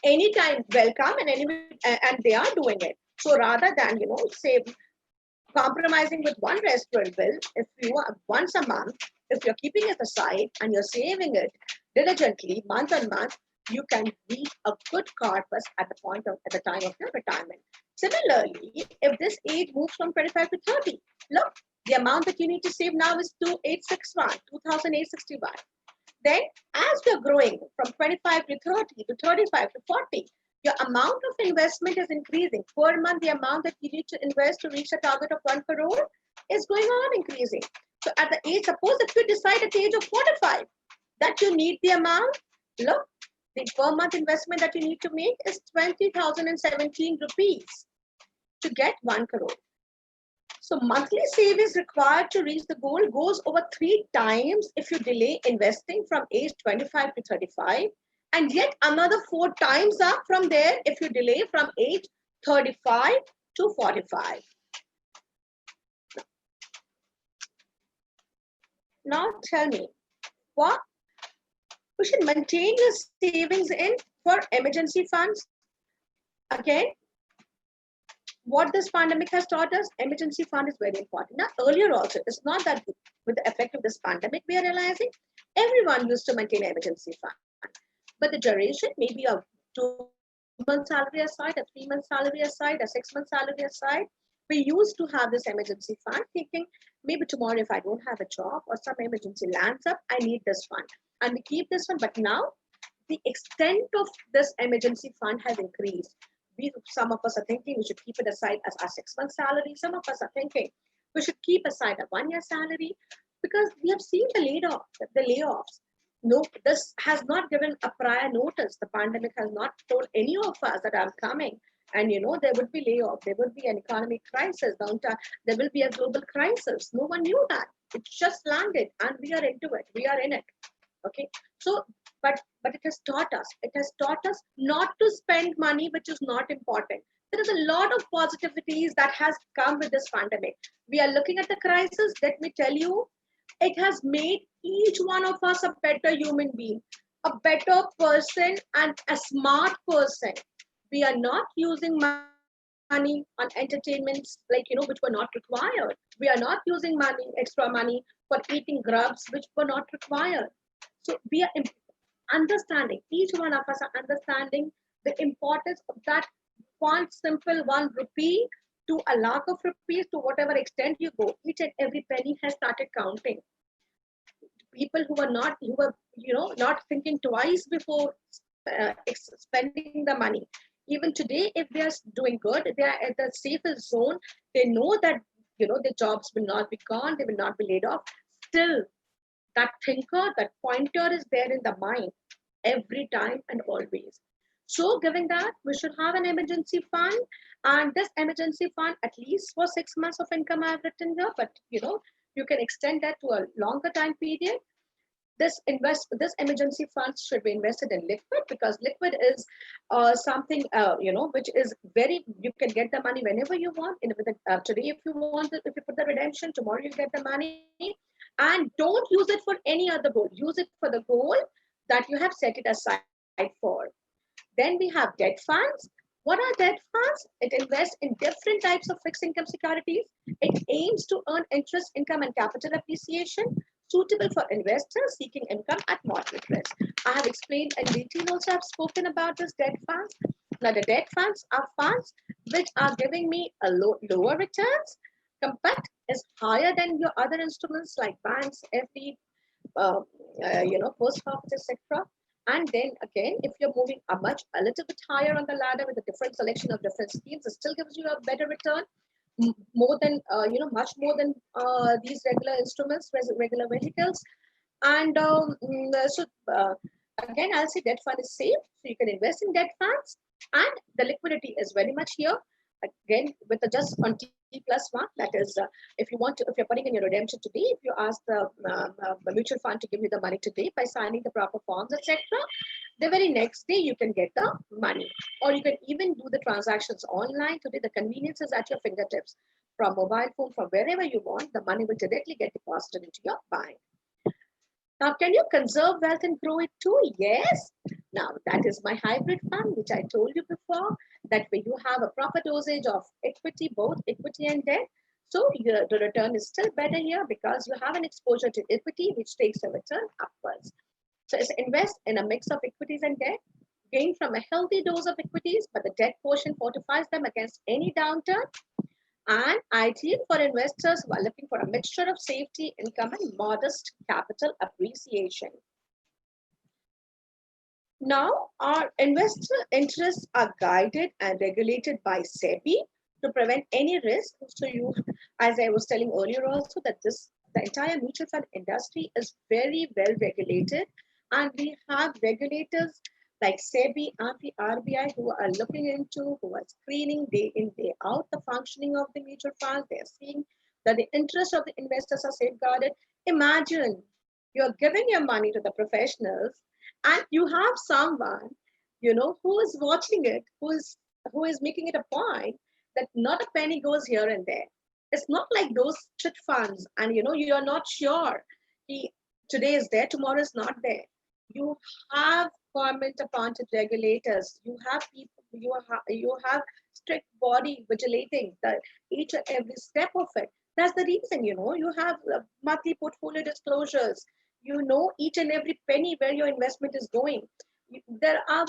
anytime welcome, and they are doing it. So rather than, say, compromising with one restaurant bill, if you are once a month, if you're keeping it aside and you're saving it diligently month on month, you can reach a good corpus at the time of your retirement. Similarly, if this age moves from 25 to 30, look, the amount that you need to save now is 2,861. Then as you're growing from 25 to 30 to 35 to 40, your amount of investment is increasing. Per month, the amount that you need to invest to reach a target of 1 crore is going on increasing. So at the age, suppose if you decide at the age of 45 that you need the amount, look, the per month investment that you need to make is 20,017 rupees to get 1 crore. So monthly savings required to reach the goal goes over 3 times if you delay investing from age 25 to 35. And yet another 4 times up from there if you delay from age 35 to 45. Now tell me, what you should maintain your savings in for emergency funds. Again, what this pandemic has taught us, emergency fund is very important. Now, earlier also, it's not that with the effect of this pandemic, we are realizing everyone used to maintain emergency fund. But the duration, maybe a 2-month salary aside, a 3-month salary aside, a 6-month salary aside, we used to have this emergency fund thinking maybe tomorrow if I don't have a job or some emergency lands up, I need this fund. And we keep this one. But now the extent of this emergency fund has increased. Some of us are thinking we should keep it aside as our 6-month salary. Some of us are thinking we should keep aside a 1-year salary because we have seen the layoffs. No, this has not given a prior notice. The pandemic has not told any of us that I'm coming. And there would be layoff, there would be an economic crisis, there will be a global crisis. No one knew that. It just landed and we are into it. We are in it. Okay. So, but it has taught us. It has taught us not to spend money which is not important. There is a lot of positivities that has come with this pandemic. We are looking at the crisis. Let me tell you, it has made each one of us a better human being, a better person and a smart person. We are not using money on entertainments which were not required. We are not using extra money for eating grubs which were not required. So we are understanding, each one of us are understanding the importance of that one simple 1 rupee to a lakh of rupees, to whatever extent you go. Each and every penny has started counting. People who were not thinking twice before spending the money. Even today, if they are doing good, they are at the safest zone. They know that their jobs will not be gone, they will not be laid off. Still, that thinker, that pointer is there in the mind every time and always. So given that, we should have an emergency fund, and this emergency fund at least for 6 months of income I have written here, but you can extend that to a longer time period. This emergency funds should be invested in liquid, because liquid is something which is very, you can get the money whenever you want. Today, if you want if you put the redemption, tomorrow you get the money. And don't use it for any other goal. Use it for the goal that you have set it aside for. Then we have debt funds. What are debt funds? It invests in different types of fixed income securities. It aims to earn interest income and capital appreciation, suitable for investors seeking income at moderate risk. I have explained in detail also. I've spoken about this debt funds. Now the debt funds are funds which are giving me a lower returns, but is higher than your other instruments like banks, FD, post office, etc. And then again, if you're moving a little bit higher on the ladder with a different selection of different schemes, it still gives you a better return, more than much more than these regular instruments, regular vehicles. And again, I'll say debt fund is safe, so you can invest in debt funds, and the liquidity is very much here. Again, with just on T+1, that is, if you're putting in your redemption today, if you ask the mutual fund to give you the money today by signing the proper forms, etc., the very next day you can get the money, or you can even do the transactions online. Today, the convenience is at your fingertips. From mobile phone, from wherever you want, the money will directly get deposited into your bank. Now, can you conserve wealth and grow it too? Yes. Now, that is my hybrid fund, which I told you before, that way you have a proper dosage of equity, both equity and debt. So the return is still better here because you have an exposure to equity, which takes a return upwards. So it's invest in a mix of equities and debt, gain from a healthy dose of equities, but the debt portion fortifies them against any downturn, and ideal for investors who are looking for a mixture of safety, income, and modest capital appreciation. Now, our investor interests are guided and regulated by SEBI to prevent any risk. So as I was telling earlier also, that the entire mutual fund industry is very well regulated, and we have regulators like SEBI and the RBI who are looking into, who are screening day in, day out the functioning of the mutual funds. They are seeing that the interests of the investors are safeguarded. Imagine you're giving your money to the professionals And you have someone, who is watching it, who is making it a point that not a penny goes here and there. It's not like those chit funds, and you're not sure. He, today is there, tomorrow is not there. You have government appointed regulators. You have people. You have strict body vigilating the each and every step of it. That's the reason. You have monthly portfolio disclosures. You know each and every penny where your investment is going. There are,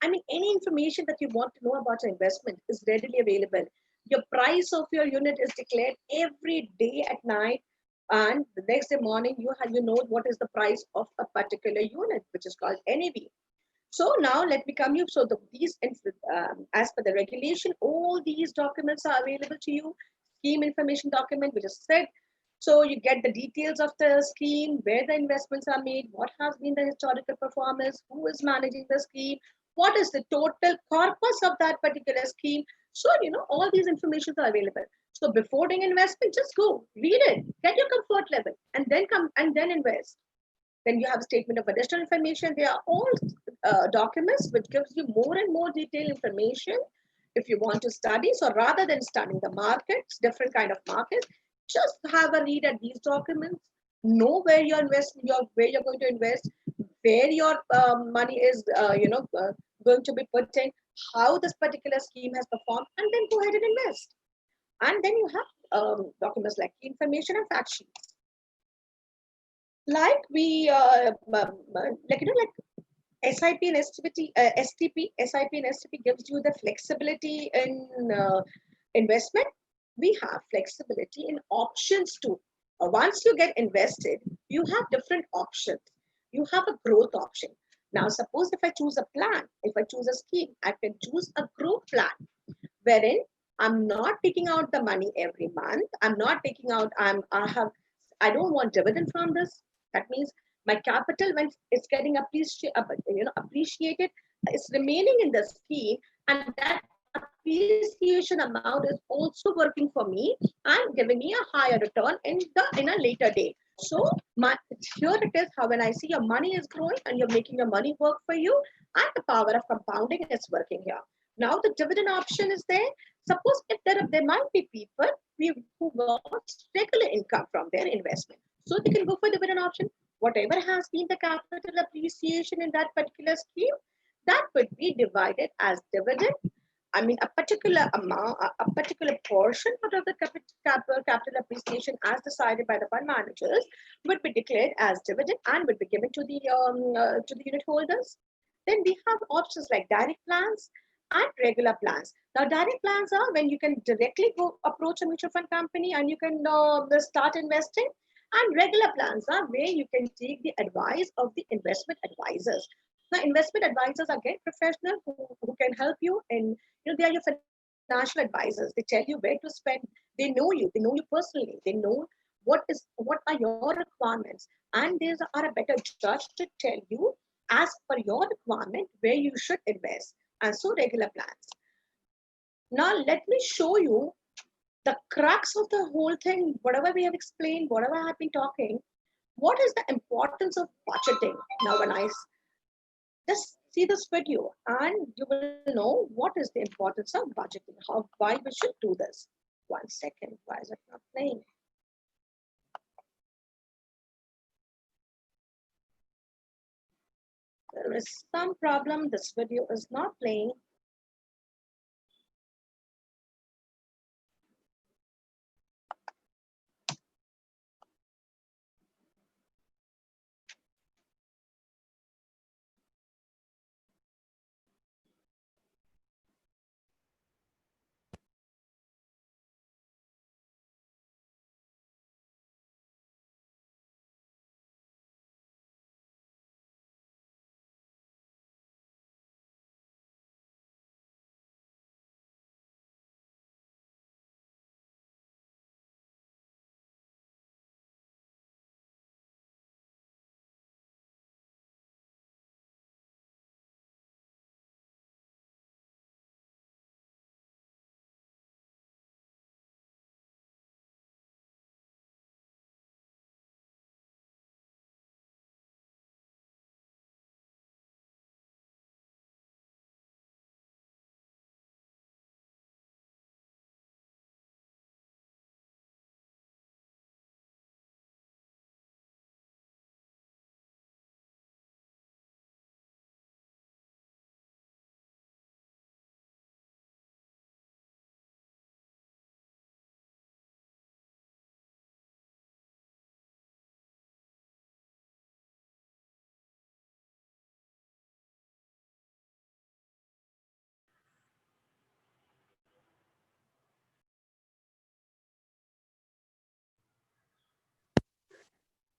any information that you want to know about your investment is readily available. Your price of your unit is declared every day at night, and the next day morning you know what is the price of a particular unit, which is called NAV. So now let me come you. So as per the regulation, all these documents are available to you. Scheme information document, which is said. So you get the details of the scheme, where the investments are made, what has been the historical performance, who is managing the scheme, what is the total corpus of that particular scheme. So all these informations are available. So before doing investment, just go read it, get your comfort level, and then come and then invest. Then you have a statement of additional information. They are all documents which gives you more and more detailed information if you want to study. So rather than studying the markets, different kind of markets, just have a read at these documents. Know where where you're going to invest, where your money is, going to be put in, how this particular scheme has performed, and then go ahead and invest. And then you have documents like key information and fact sheets. Like we, like SIP and STP and STP gives you the flexibility in investment. We have flexibility in options too. Once you get invested, you have different options. You have a growth option. Now, suppose if I choose a plan, if I choose a scheme, I can choose a growth plan, wherein I'm not taking out the money every month. I'm not taking out. I don't want dividend from this. That means my capital, when it's getting appreciated, is remaining in the scheme, and that appreciation amount is also working for me and giving me a higher return in a later date. So here it is how, when I see your money is growing and you're making your money work for you, and the power of compounding is working here. Now the dividend option is there. Suppose if there might be people who got regular income from their investment, so they can go for dividend option. Whatever has been the capital appreciation in that particular scheme, that would be divided as dividend. I mean, a particular amount, a particular portion out of the capital appreciation as decided by the fund managers would be declared as dividend and would be given to the unit holders. Then we have options like direct plans and regular plans. Now, direct plans are when you can directly go approach a mutual fund company and you can start investing. And regular plans are where you can take the advice of the investment advisors. Now, investment advisors are great professionals who can help you in, they are your financial advisors. They tell you where to spend. They know you personally. They know what are your requirements, and they are a better judge to tell you as per your requirement where you should invest. And so regular plans. Now, let me show you the crux of the whole thing, whatever we have explained, whatever I have been talking. What is the importance of budgeting? Now, when I just see this video, and you will know what is the importance of budgeting, why we should do this. 1 second, why is it not playing? There is some problem. This video is not playing.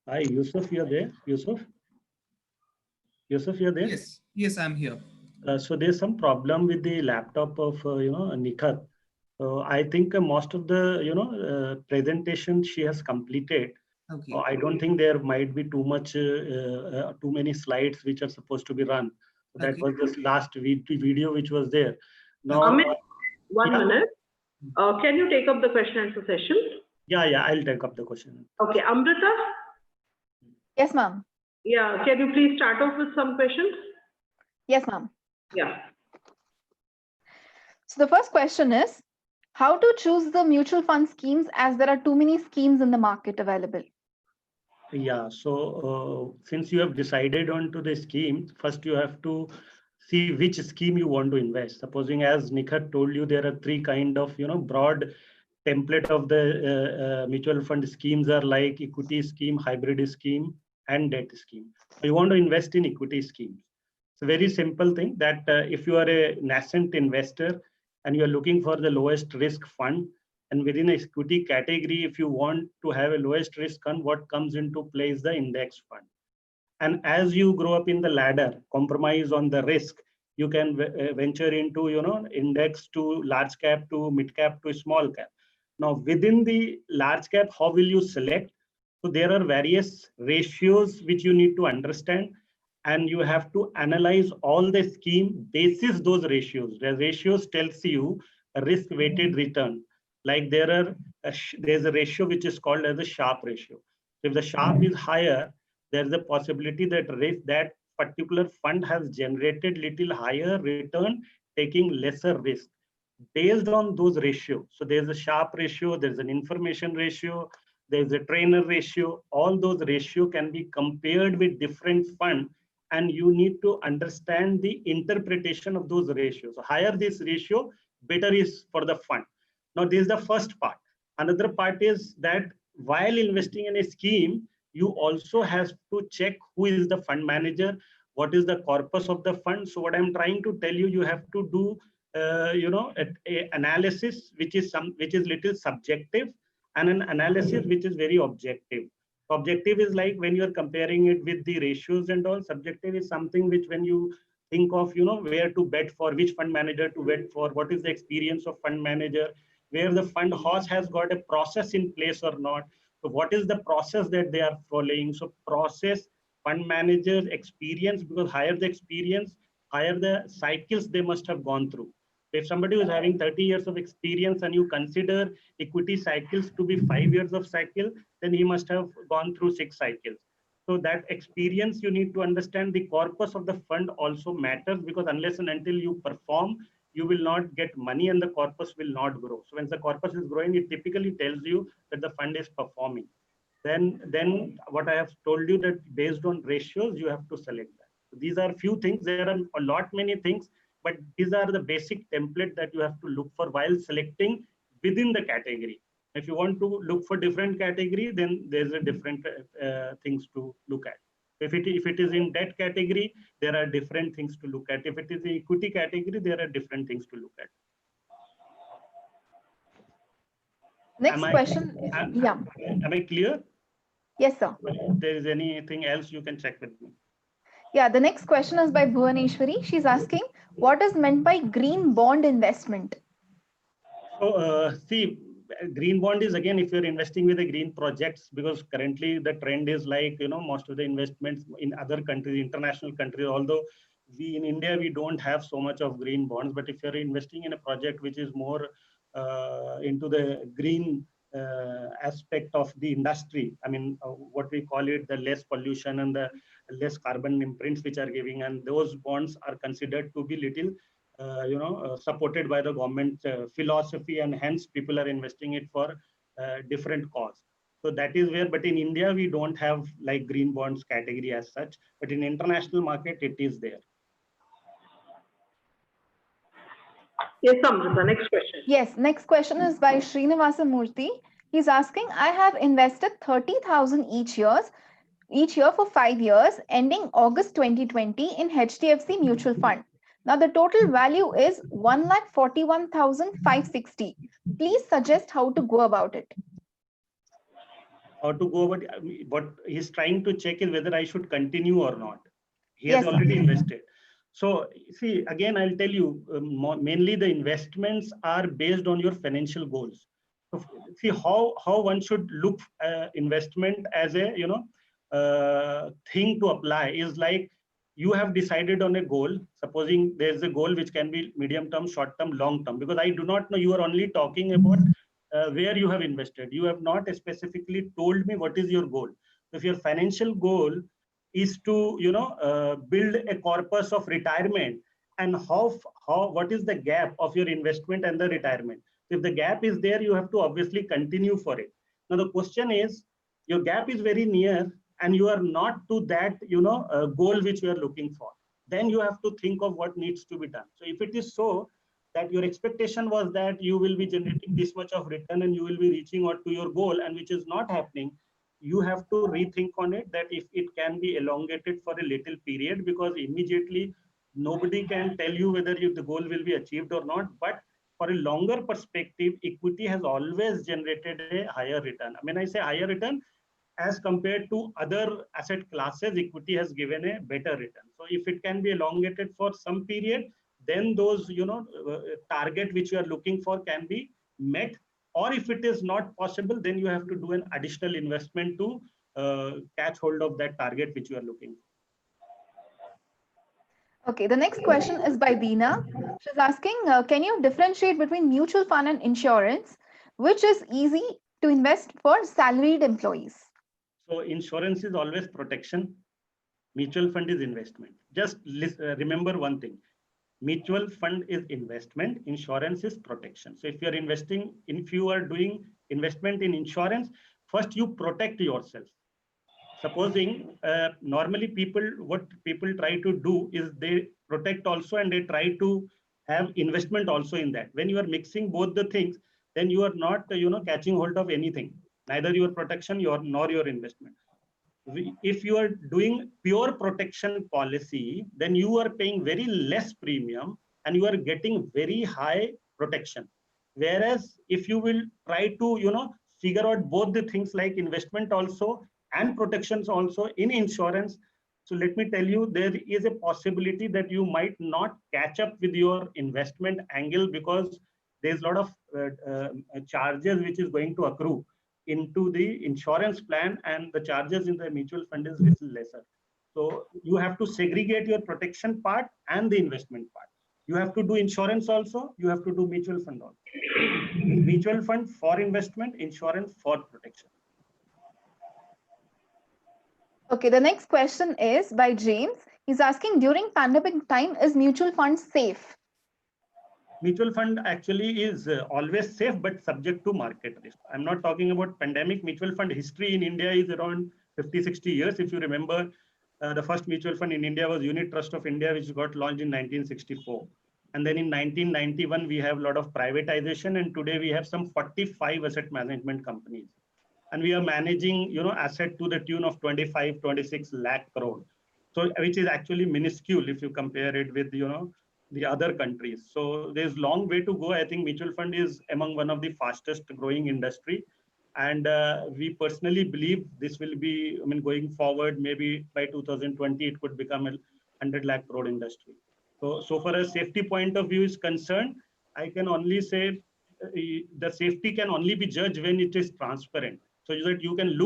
Hi, Yusuf, you're there? Yusuf, you're there? Yes, I'm here. So there's some problem with the laptop of Nikhat. So I think most of the presentation she has completed. Okay. I don't think there might be too many slides which are supposed to be run. So that Okay. was this last video which was there. Now, Amit, one yeah, minute. Can you take up the question and answer session? yeah, I'll take up the question. Okay, Amrita? Yes, ma'am. Yeah, can you please start off with some questions? Yes, ma'am. Yeah. So the first question is, how to choose the mutual fund schemes as there are too many schemes in the market available? Yeah, so since you have decided onto the scheme, first you have to see which scheme you want to invest. Supposing, as Nikhat told you, there are three kind of broad template of the mutual fund schemes are like equity scheme, hybrid scheme, and debt scheme. You want to invest in equity schemes. It's a very simple thing that if you are a nascent investor and you are looking for the lowest risk fund, and within a equity category, if you want to have a lowest risk fund, what comes into play is the index fund. And as you grow up in the ladder, compromise on the risk, you can venture into index to large cap to mid cap to small cap. Now within the large cap, how will you select? So there are various ratios which you need to understand, and you have to analyze all the scheme basis those ratios. The ratios tells you a risk weighted return. Like there's a ratio which is called as a Sharpe ratio. If the Sharpe is higher, there's a possibility that that particular fund has generated little higher return, taking lesser risk based on those ratios. So there's a Sharpe ratio, there's an information ratio, there's a trainer ratio. All those ratio can be compared with different fund, and you need to understand the interpretation of those ratios. So higher this ratio, better is for the fund. Now this is the first part. Another part is that while investing in a scheme, you also have to check who is the fund manager, what is the corpus of the fund. So what I'm trying to tell you, you have to do a analysis which is little subjective, and an analysis which is very objective. Objective is like when you're comparing it with the ratios and all. Subjective is something which when you think of where to bet for, which fund manager to bet for, what is the experience of fund manager, where the fund house has got a process in place or not. So what is the process that they are following? So process, fund managers experience, because higher the experience, higher the cycles they must have gone through. If somebody who is having 30 years of experience and you consider equity cycles to be 5 years of cycle, then he must have gone through 6 cycles. So that experience, you need to understand the corpus of the fund also matters, because unless and until you perform, you will not get money and the corpus will not grow. So when the corpus is growing, it typically tells you that the fund is performing. Then what I have told you, that based on ratios, you have to select that. So these are few things. There are a lot many things, but these are the basic template that you have to look for while selecting within the category. If you want to look for different category, then there's a different things to look at. If it is in debt category, there are different things to look at. If it is the equity category, there are different things to look at. Next question. Yeah. Am I clear? Yes, sir. If there is anything else, you can check with me. Yeah, the next question is by Bhuvaneshwari. She's asking, what is meant by green bond investment? So see, green bond is, again, if you're investing with the green projects, because currently the trend is like, most of the investments in other countries, international countries, although we in India, we don't have so much of green bonds, but if you're investing in a project which is more into the green aspect of the industry, I mean, what we call it, the less pollution and the less carbon imprints which are giving, and those bonds are considered to be little supported by the government philosophy, and hence people are investing it for different cause. So that is where, but in India, we don't have like green bonds category as such, but in international market, it is there. Yes, Amrita, next question. Yes, next question is by Srinivasa Murthy. He's asking, I have invested 30,000 each year for 5 years, ending August 2020 in HDFC mutual fund. Now the total value is 1,41,560. Please suggest how to go about it. or to go about what he's trying to check is whether I should continue or not. He has Yes, sir. already invested. So see, again, I'll tell you, mainly the investments are based on your financial goals. So see how one should look investment as a thing to apply is like you have decided on a goal. Supposing there's a goal which can be medium term, short term, long term. Because I do not know, you are only talking about where you have invested. You have not specifically told me what is your goal. If your financial goal is to build a corpus of retirement, and how what is the gap of your investment and the retirement. If the gap is there, you have to obviously continue for it. Now the question is, your gap is very near and you are not to that goal which you are looking for. Then you have to think of what needs to be done. So if it is so that your expectation was that you will be generating this much of return and you will be reaching out to your goal, and which is not happening, you have to rethink on it, that if it can be elongated for a little period, because immediately nobody can tell you whether the goal will be achieved or not. But for a longer perspective, equity has always generated a higher return. When I say higher return, as compared to other asset classes, equity has given a better return. So if it can be elongated for some period, then those target which you are looking for can be met. Or if it is not possible, then you have to do an additional investment to catch hold of that target which you are looking for. Okay, the next question is by Veena. She's asking, can you differentiate between mutual fund and insurance, which is easy to invest for salaried employees? So insurance is always protection. Mutual fund is investment. Just remember one thing. Mutual fund is investment. Insurance is protection. So if you are doing investment in insurance, first you protect yourself. Supposing normally what people try to do is they protect also and they try to have investment also in that. When you are mixing both the things, then you are not catching hold of anything, neither your protection nor your investment. If you are doing pure protection policy, then you are paying very less premium and you are getting very high protection. Whereas if you will try to figure out both the things like investment also and protections also in insurance, so let me tell you, there is a possibility that you might not catch up with your investment angle, because there's a lot of charges which is going to accrue into the insurance plan, and the charges in the mutual fund is little lesser. So you have to segregate your protection part and the investment part. You have to do insurance also, you have to do mutual fund also. Mutual fund for investment, insurance for protection. Okay, the next question is by James. He's asking, during pandemic time, is mutual fund safe? Mutual fund actually is always safe, but subject to market risk. I'm not talking about pandemic. Mutual fund history in India is around 50-60 years. If you remember, the first mutual fund in India was Unit Trust of India, which got launched in 1964. And then in 1991, we have a lot of privatization, and today we have some 45 asset management companies. And we are managing asset to the tune of 25-26 lakh crore. So which is actually minuscule if you compare it with the other countries. So there's long way to go. I think mutual fund is among one of the fastest growing industry. And we personally believe this will be, going forward, maybe by 2020, it could become a 100 lakh crore industry. So far as safety point of view is concerned, I can only say the safety can only be judged when it is transparent. So that you can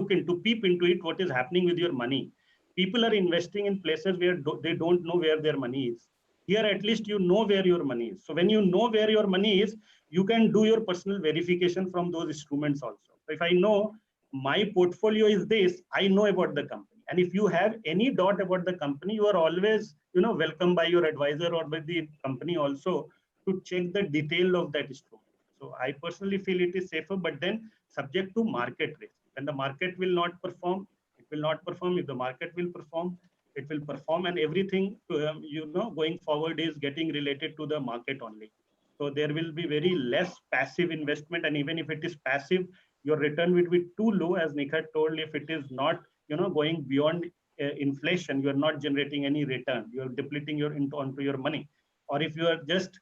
peep into it, what is happening with your money. People are investing in places where they don't know where their money is. Here, at least you know where your money is. So when you know where your money is, you can do your personal verification from those instruments also. So if I know my portfolio is this, I know about the company. And if you have any doubt about the company, you are always welcome by your advisor or by the company also to check the detail of that instrument. So I personally feel it is safer, but then subject to market risk. When the market will not perform, it will not perform. If the market will perform, it will perform. And everything going forward is getting related to the market only. So there will be very less passive investment, and even if it is passive, your return will be too low. As Nikhat told, if it is not going beyond inflation, you are not generating any return. You are depleting onto your money. Or if you are just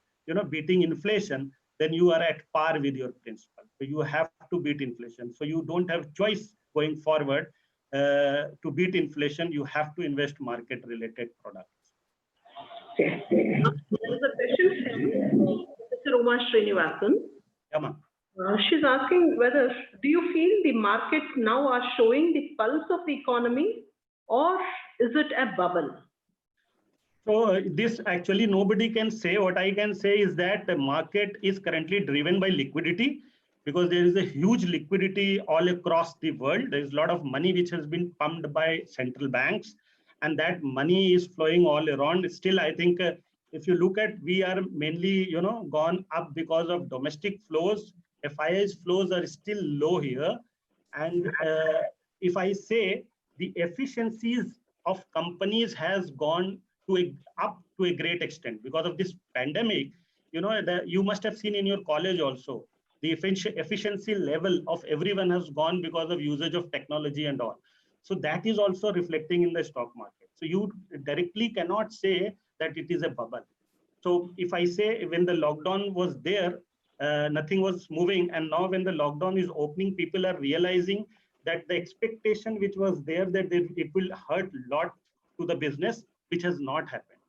beating inflation, then you are at par with your principal. So you have to beat inflation. So you don't have choice going forward. To beat inflation, you have to invest market-related products. Okay. There is a question from Mr. Uma Srinivasan. Yeah, ma'am. She's asking whether, do you feel the markets now are showing the pulse of the economy, or is it a bubble? So this actually nobody can say. What I can say is that the market is currently driven by liquidity, because there is a huge liquidity all across the world. There is a lot of money which has been pumped by central banks, and that money is flowing all around. Still, I think if you look at, we are mainly, gone up because of domestic flows. FII's flows are still low here. And if I say the efficiencies of companies has gone up to a great extent because of this pandemic, you must have seen in your college also, the efficiency level of everyone has gone because of usage of technology and all. So that is also reflecting in the stock market. So you directly cannot say that it is a bubble. So if I say when the lockdown was there, nothing was moving, and now when the lockdown is opening, people are realizing that the expectation which was there, that it will hurt a lot to the business, which has not happened.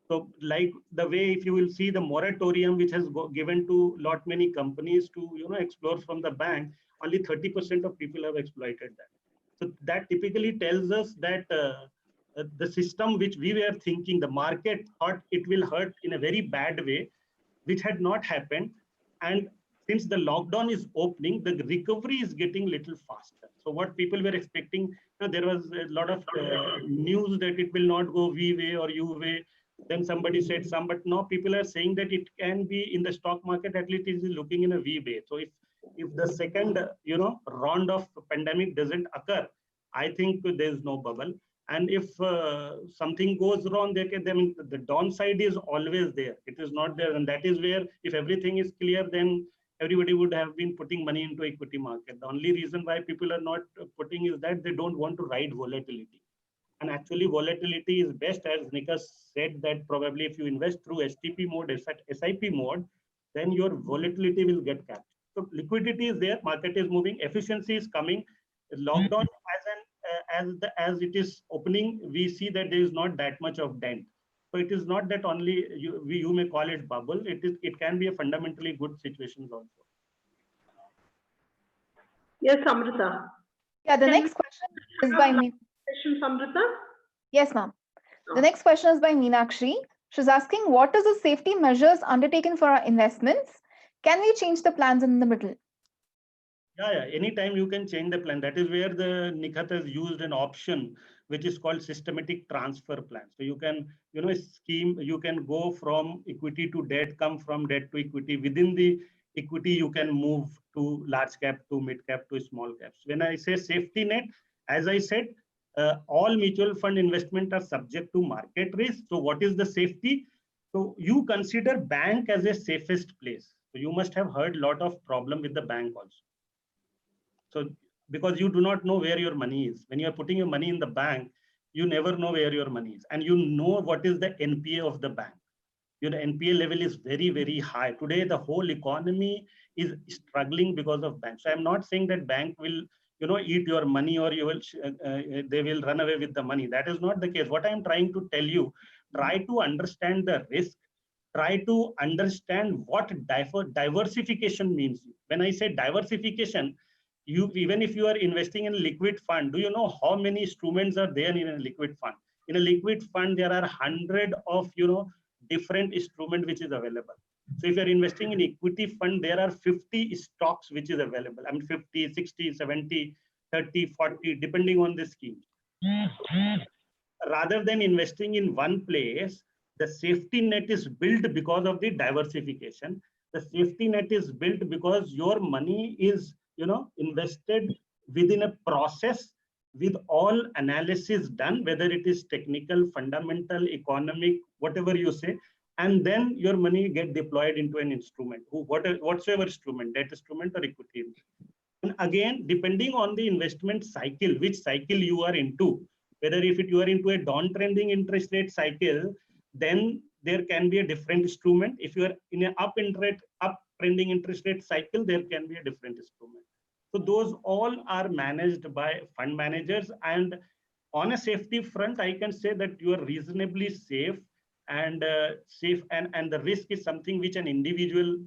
So like the way, if you will see the moratorium which has given to lot many companies to explore from the bank, only 30% of people have exploited that. So that typically tells us that the system which we were thinking, the market thought it will hurt in a very bad way, which had not happened. And since the lockdown is opening, the recovery is getting little faster. So what people were expecting, there was a lot of news that it will not go V way or U way. Then somebody said some, but now people are saying that it can be in the stock market, at least it is looking in a V way. So if the second round of pandemic doesn't occur, I think there's no bubble. And if something goes wrong, then the downside is always there. It is not there. And that is where, if everything is clear, then everybody would have been putting money into equity market. The only reason why people are not putting is that they don't want to ride volatility. And actually volatility is best, as Nikas said, that probably if you invest through STP mode, SIP mode, then your volatility will get captured. So liquidity is there, market is moving, efficiency is coming. Lockdown as it is opening, we see that there is not that much of dent. So it is not that only you may call it bubble. It can be a fundamentally good situation also. Yes, Amrita. Yeah, the next question is by me. Question, Amrita? Yes, ma'am. The next question is by Meenakshi. She's asking, what is the safety measures undertaken for our investments? Can we change the plans in the middle? Yeah. Anytime you can change the plan. That is where the Nikhat has used an option which is called systematic transfer plan. So you can, you can go from equity to debt, come from debt to equity. Within the equity, you can move to large cap, to mid cap, to small caps. When I say safety net, as I said, all mutual fund investment are subject to market risk. So what is the safety? So you consider bank as a safest place. So you must have heard a lot of problem with the bank also. So because you do not know where your money is. When you are putting your money in the bank, you never know where your money is. And you know what is the NPA of the bank. Your NPA level is very, very high. Today, the whole economy is struggling because of banks. So I'm not saying that bank will, eat your money, or they will run away with the money. That is not the case. What I'm trying to tell you, try to understand the risk. Try to understand what diversification means. When I say diversification, even if you are investing in a liquid fund, do you know how many instruments are there in a liquid fund? In a liquid fund, there are 100 of different instruments which is available. So if you're investing in equity fund, there are 50 stocks which is available. I mean 50, 60, 70, 30, 40, depending on the scheme. Rather than investing in one place, the safety net is built because of the diversification. The safety net is built because your money is invested within a process with all analysis done, whether it is technical, fundamental, economic, whatever you say, and then your money get deployed into an instrument, whatsoever instrument, debt instrument or equity. And again, depending on the investment cycle, which cycle you are into, whether if you are into a downtrending interest rate cycle, then there can be a different instrument. If you are in an uptrending interest rate cycle, there can be a different instrument. So those all are managed by fund managers. And on a safety front, I can say that you are reasonably safe and and the risk is something which an individual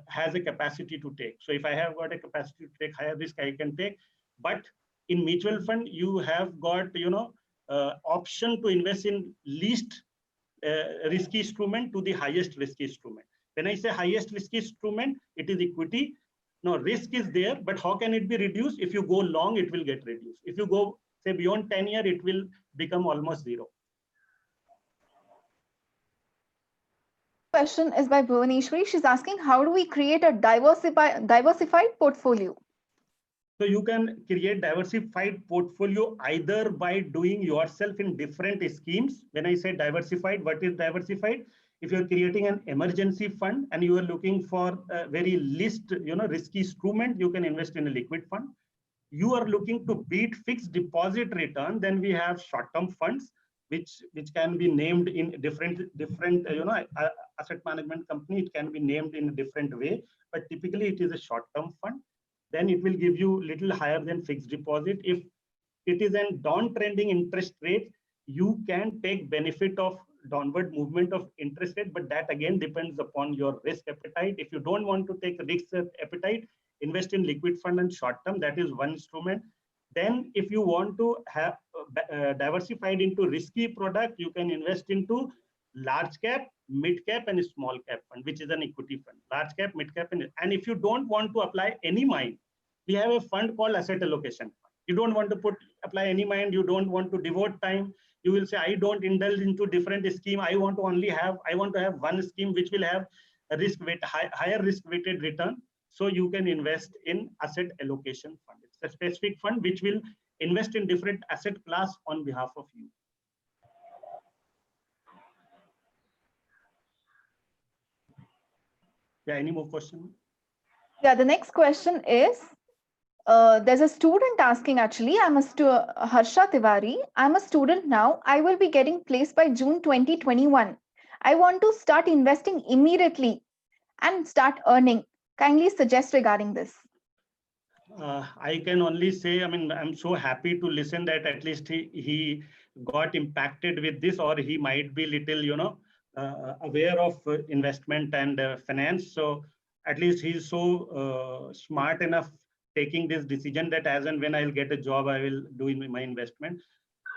has a capacity to take. So if I have got a capacity to take higher risk, I can take. But in mutual fund, you have got option to invest in least risky instrument to the highest risky instrument. When I say highest risky instrument, it is equity. No, risk is there, but how can it be reduced? If you go long, it will get reduced. If you go, say, beyond 10 years, it will become almost zero. Question is by Bhuvaneshwari. She's asking, how do we create a diversified portfolio? So you can create diversified portfolio either by doing yourself in different schemes. When I say diversified, what is diversified? If you're creating an emergency fund and you are looking for a very least, risky instrument, you can invest in a liquid fund. You are looking to beat fixed deposit return, then we have short-term funds, which can be named in different asset management company. It can be named in a different way, but typically it is a short-term fund. Then it will give you little higher than fixed deposit. If it is a downtrending interest rate, you can take benefit of downward movement of interest rate, but that again depends upon your risk appetite. If you don't want to take risk appetite, invest in liquid fund and short term. That is one instrument. Then if you want to have diversified into risky product, you can invest into large cap, mid cap and small cap fund, which is an equity fund. Large cap, mid cap, and if you don't want to apply any mind, we have a fund called asset allocation fund. You don't want to apply any mind, you don't want to devote time, you will say, I don't indulge into different scheme. I want to have one scheme which will have a higher risk weighted return. So you can invest in asset allocation fund. It's a specific fund which will invest in different asset class on behalf of you. Yeah, any more questions? Yeah, the next question is, there's a student asking, actually, Harsha Tiwari, I'm a student now. I will be getting placed by June 2021. I want to start investing immediately and start earning. Kindly suggest regarding this. I can only say, I'm so happy to listen that at least he got impacted with this, or he might be little, aware of investment and finance. So at least he's so smart enough taking this decision that as and when I'll get a job, I will do in my investment.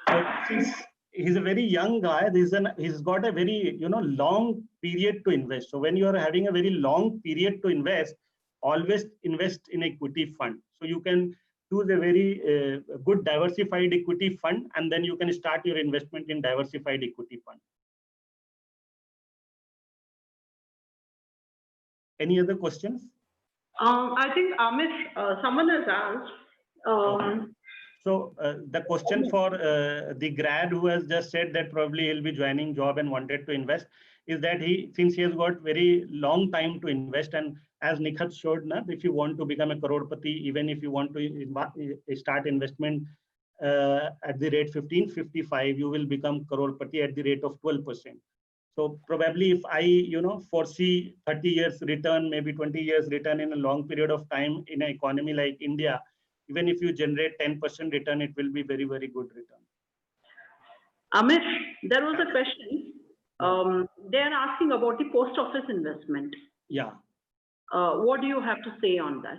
So since he's a very young guy, he's got a very, long period to invest. So when you are having a very long period to invest, always invest in equity fund. So you can choose a very good diversified equity fund, and then you can start your investment in diversified equity fund. Any other questions? I think Amish, someone has asked. So the question for the grad who has just said that probably he'll be joining job and wanted to invest is that since he has got very long time to invest, and as Nikhat showed, if you want to become a crorepati, even if you want to start investment at the rate 1555, you will become crorepati at the rate of 12%. So probably if I, foresee 30 years return, maybe 20 years return in a long period of time in an economy like India, even if you generate 10% return, it will be very, very good return. Amish, there was a question. They are asking about the post office investment. Yeah. What do you have to say on that?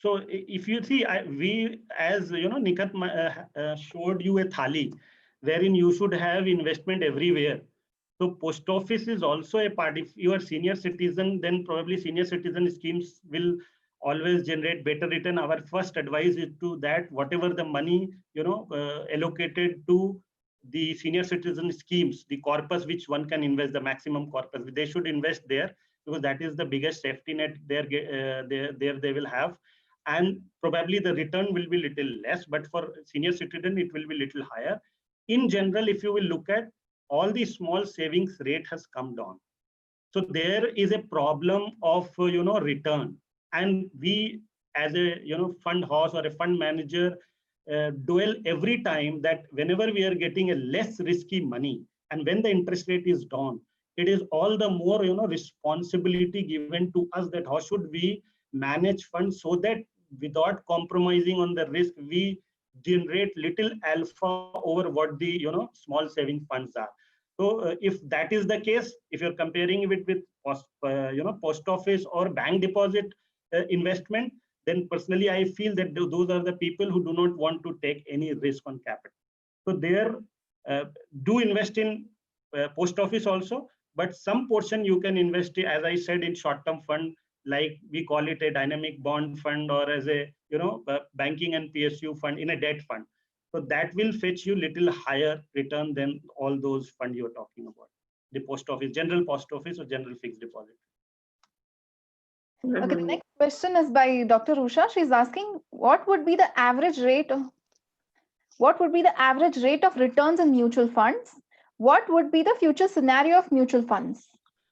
So if you see, we, as Nikhat showed you a thali, wherein you should have investment everywhere. So post office is also a part. If you are senior citizen, then probably senior citizen schemes will always generate better return. Our first advice is to that whatever the money allocated to the senior citizen schemes, the corpus which one can invest, the maximum corpus, they should invest there, because that is the biggest safety net there they will have. And probably the return will be little less, but for senior citizen it will be little higher. In general, if you will look at, all the small savings rate has come down. So there is a problem of return, and we as a fund house or a fund manager dwell every time that whenever we are getting a less risky money, and when the interest rate is down, it is all the more responsibility given to us that how should we manage funds so that without compromising on the risk, we generate little alpha over what the small saving funds are. So if that is the case, if you're comparing it with post office or bank deposit investment, then personally I feel that those are the people who do not want to take any risk on capital. So there, do invest in post office also, but some portion you can invest, as I said, in short-term fund, like we call it a dynamic bond fund, or as a banking and PSU fund, in a debt fund. So that will fetch you little higher return than all those funds you're talking about, the post office, general post office or general fixed deposit. Okay, the next question is by Dr. Usha. She's asking, what would be the average rate of returns in mutual funds? What would be the future scenario of mutual funds?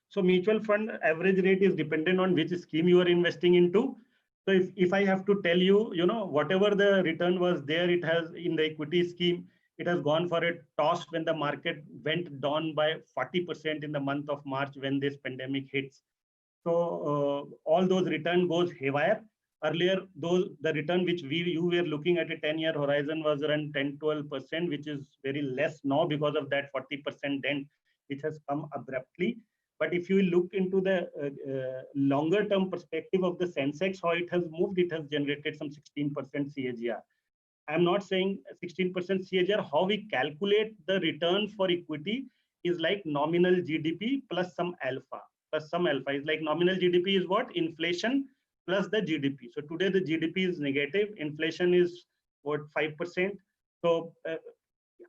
So mutual fund average rate is dependent on which scheme you are investing into. So if I have to tell you, whatever the return was there, it has in the equity scheme, it has gone for a toss when the market went down by 40% in the month of March when this pandemic hits. So all those return goes haywire. Earlier, the return which you were looking at a 10-year horizon was around 10-12%, which is very less now because of that 40% dent which has come abruptly. But if you look into the longer term perspective of the Sensex, how it has moved, it has generated some 16% CAGR. I'm not saying 16% CAGR. How we calculate the return for equity is like nominal GDP plus some alpha. Is like nominal GDP is what? Inflation plus the GDP. So today the GDP is negative. Inflation is what, 5%. So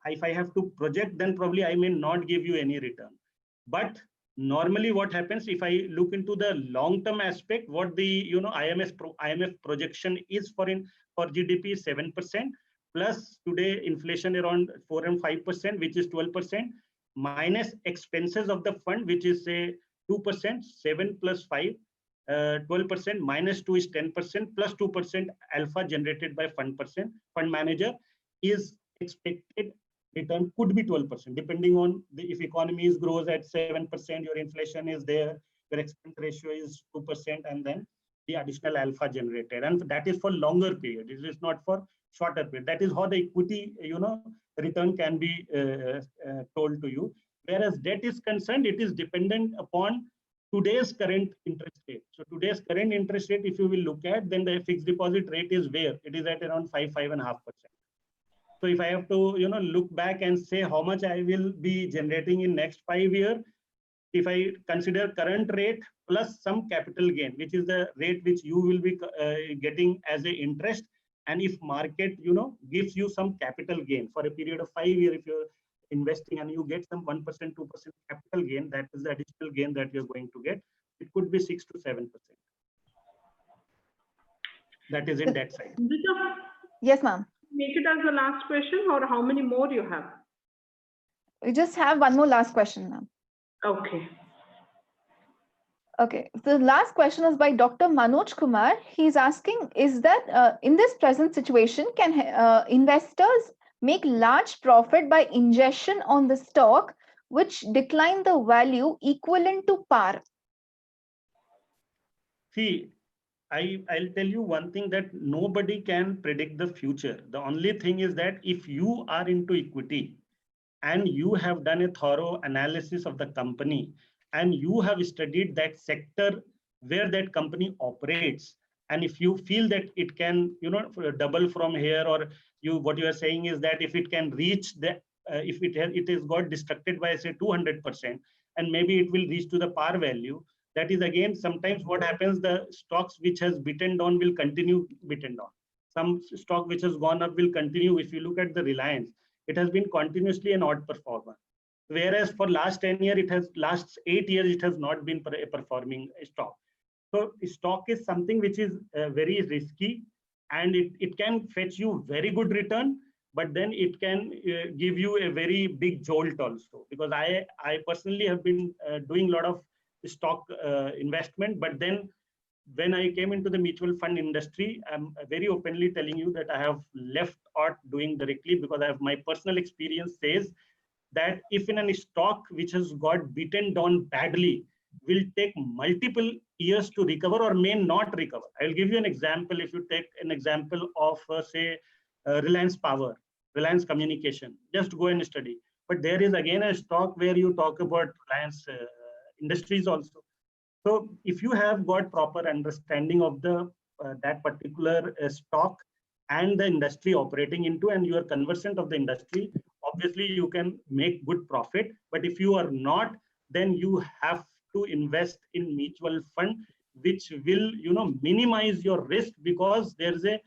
if I have to project, then probably I may not give you any return. But normally what happens, if I look into the long-term aspect, what the IMF projection is for GDP is 7%, plus today inflation around 4 and 5%, which is 12%, minus expenses of the fund, which is say 2%, 7 plus 5, 12%, minus 2 is 10%, plus 2% alpha generated by fund manager, is expected return could be 12%, depending on if economy grows at 7%, your inflation is there, your expense ratio is 2%, and then the additional alpha generated. And that is for longer period. It is not for shorter period. That is how the equity, return can be told to you. Whereas debt is concerned, it is dependent upon today's current interest rate. So today's current interest rate, if you will look at, then the fixed deposit rate is where it is at around 5.5%. So if I have to, look back and say how much I will be generating in next 5 years, if I consider current rate plus some capital gain, which is the rate which you will be getting as a interest, and if market, gives you some capital gain for a period of 5 years, if you're investing and you get some 1%, 2% capital gain, that is the additional gain that you're going to get. It could be 6 to 7%. That is in that side. Yes, ma'am. Make it as the last question, or how many more you have? We just have one more last question, ma'am. Okay. Okay, the last question is by Dr. Manoj Kumar. He's asking, is that in this present situation, can investors make large profit by ingestion on the stock, which decline the value equivalent to par? See, I'll tell you one thing, that nobody can predict the future. The only thing is that if you are into equity and you have done a thorough analysis of the company and you have studied that sector where that company operates, and if you feel that it can, double from here, or what you are saying is that if it can reach the, if it is got destructed by say 200%, and maybe it will reach to the par value. That is again, sometimes what happens, the stocks which has beaten down will continue beaten down. Some stock which has gone up will continue. If you look at the Reliance, it has been continuously an odd performer. Whereas for last 10 years, last 8 years, it has not been a performing stock. So stock is something which is very risky, and it can fetch you very good return, but then it can give you a very big jolt also. Because I personally have been doing a lot of stock investment, but then when I came into the mutual fund industry, I'm very openly telling you that I have left out doing directly, because I have, my personal experience says that if in a stock which has got beaten down badly, will take multiple years to recover or may not recover. I'll give you an example. If you take an example of, say, Reliance Power, Reliance Communication, just go and study. But there is again a stock where you talk about Reliance Industries also. So if you have got proper understanding of the that particular stock and the industry operating into, and you are conversant of the industry, obviously you can make good profit. But if you are not, then you have to invest in mutual fund, which will minimize your risk, because there's a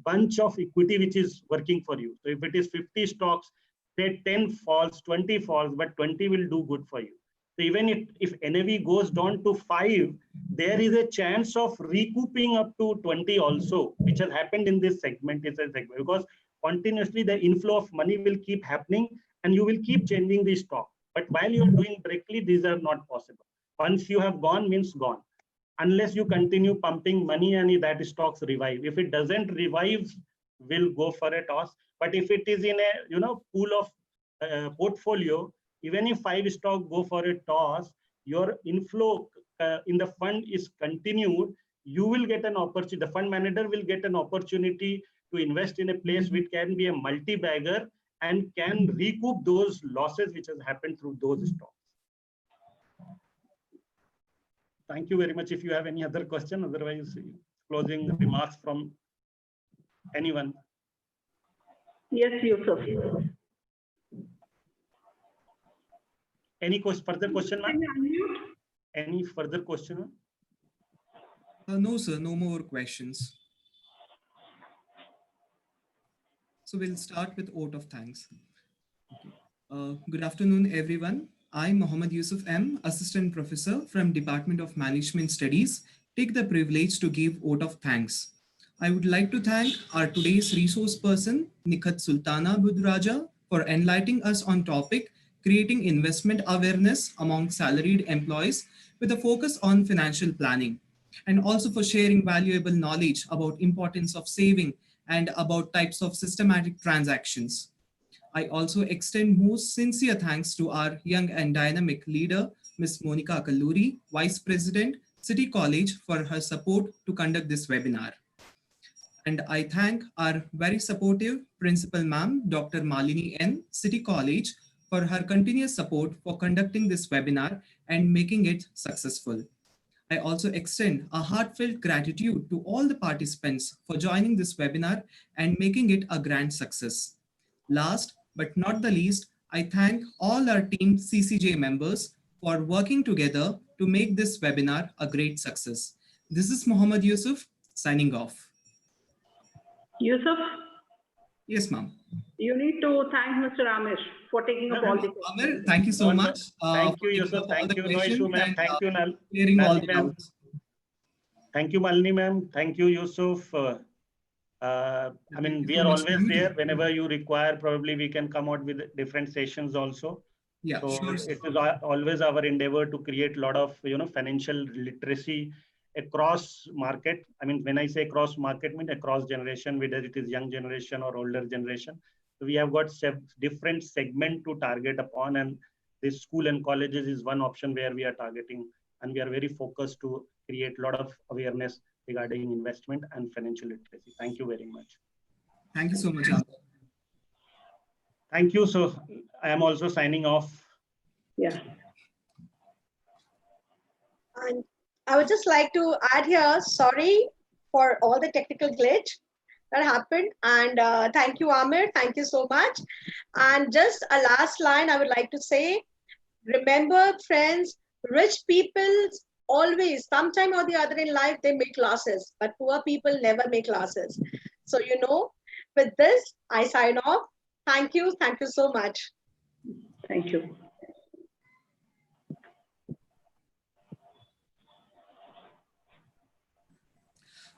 bunch of equity which is working for you. So if it is 50 stocks, say 10 falls, 20 falls, but 20 will do good for you. So even if NAV goes down to 5, there is a chance of recouping up to 20 also, which has happened in this segment. It's a segment because continuously the inflow of money will keep happening and you will keep changing the stock. But while you're doing directly, these are not possible. Once you have gone, means gone. Unless you continue pumping money and that stocks revive. If it doesn't revive, we'll go for a toss. But if it is in a pool of portfolio, even if 5 stocks go for a toss, your inflow in the fund is continued. You will get an opportunity. The fund manager will get an opportunity to invest in a place which can be a multi-bagger and can recoup those losses which has happened through those stocks. Thank you very much. If you have any other question, otherwise closing remarks from anyone. Yes, Yusuf. Any further question, ma'am? Can you unmute? Any further question? No, sir, no more questions. So we'll start with vote of thanks. Okay. Good afternoon, everyone. I'm Mohammad Yusuf M, Assistant Professor from Department of Management Studies. Take the privilege to give vote of thanks. I would like to thank our today's resource person, Nikhat Sultana Budraja, for enlightening us on topic, creating investment awareness among salaried employees with a focus on financial planning, and also for sharing valuable knowledge about importance of saving and about types of systematic transactions. I also extend most sincere thanks to our young and dynamic leader, Ms. Monica Kalluri, Vice President, City College, for her support to conduct this webinar. And I thank our very supportive Principal Ma'am, Dr. Malini N, City College, for her continuous support for conducting this webinar and making it successful. I also extend a heartfelt gratitude to all the participants for joining this webinar and making it a grand success. Last but not the least, I thank all our team CCJ members for working together to make this webinar a great success. This is Mohammad Yusuf signing off. Yusuf? Yes, ma'am. You need to thank Mr. Amish for taking up all the questions. Amir, thank you so much. Thank you, Yusuf. Thank you, Noishu ma'am. Thank you, clearing all the ma'am. doubts. Thank you, Malini ma'am. Thank you, Yusuf. I mean, we are always there. Whenever you require, probably we can come out with different sessions also. Yeah, so sure. It is always our endeavor to create a lot of financial literacy across market. I mean, when I say across market, I mean across generation, whether it is young generation or older generation. So we have got different segment to target upon, and this school and colleges is one option where we are targeting, and we are very focused to create a lot of awareness regarding investment and financial literacy. Thank you very much. Thank you so much. Thank you. So I am also signing off. Yeah. And I would just like to add here, sorry for all the technical glitch that happened. And thank you, Amir. Thank you so much. And just a last line I would like to say, remember, friends, rich people always, sometime or the other in life, they make losses, but poor people never make losses. So, with this, I sign off. Thank you. Thank you so much. Thank you.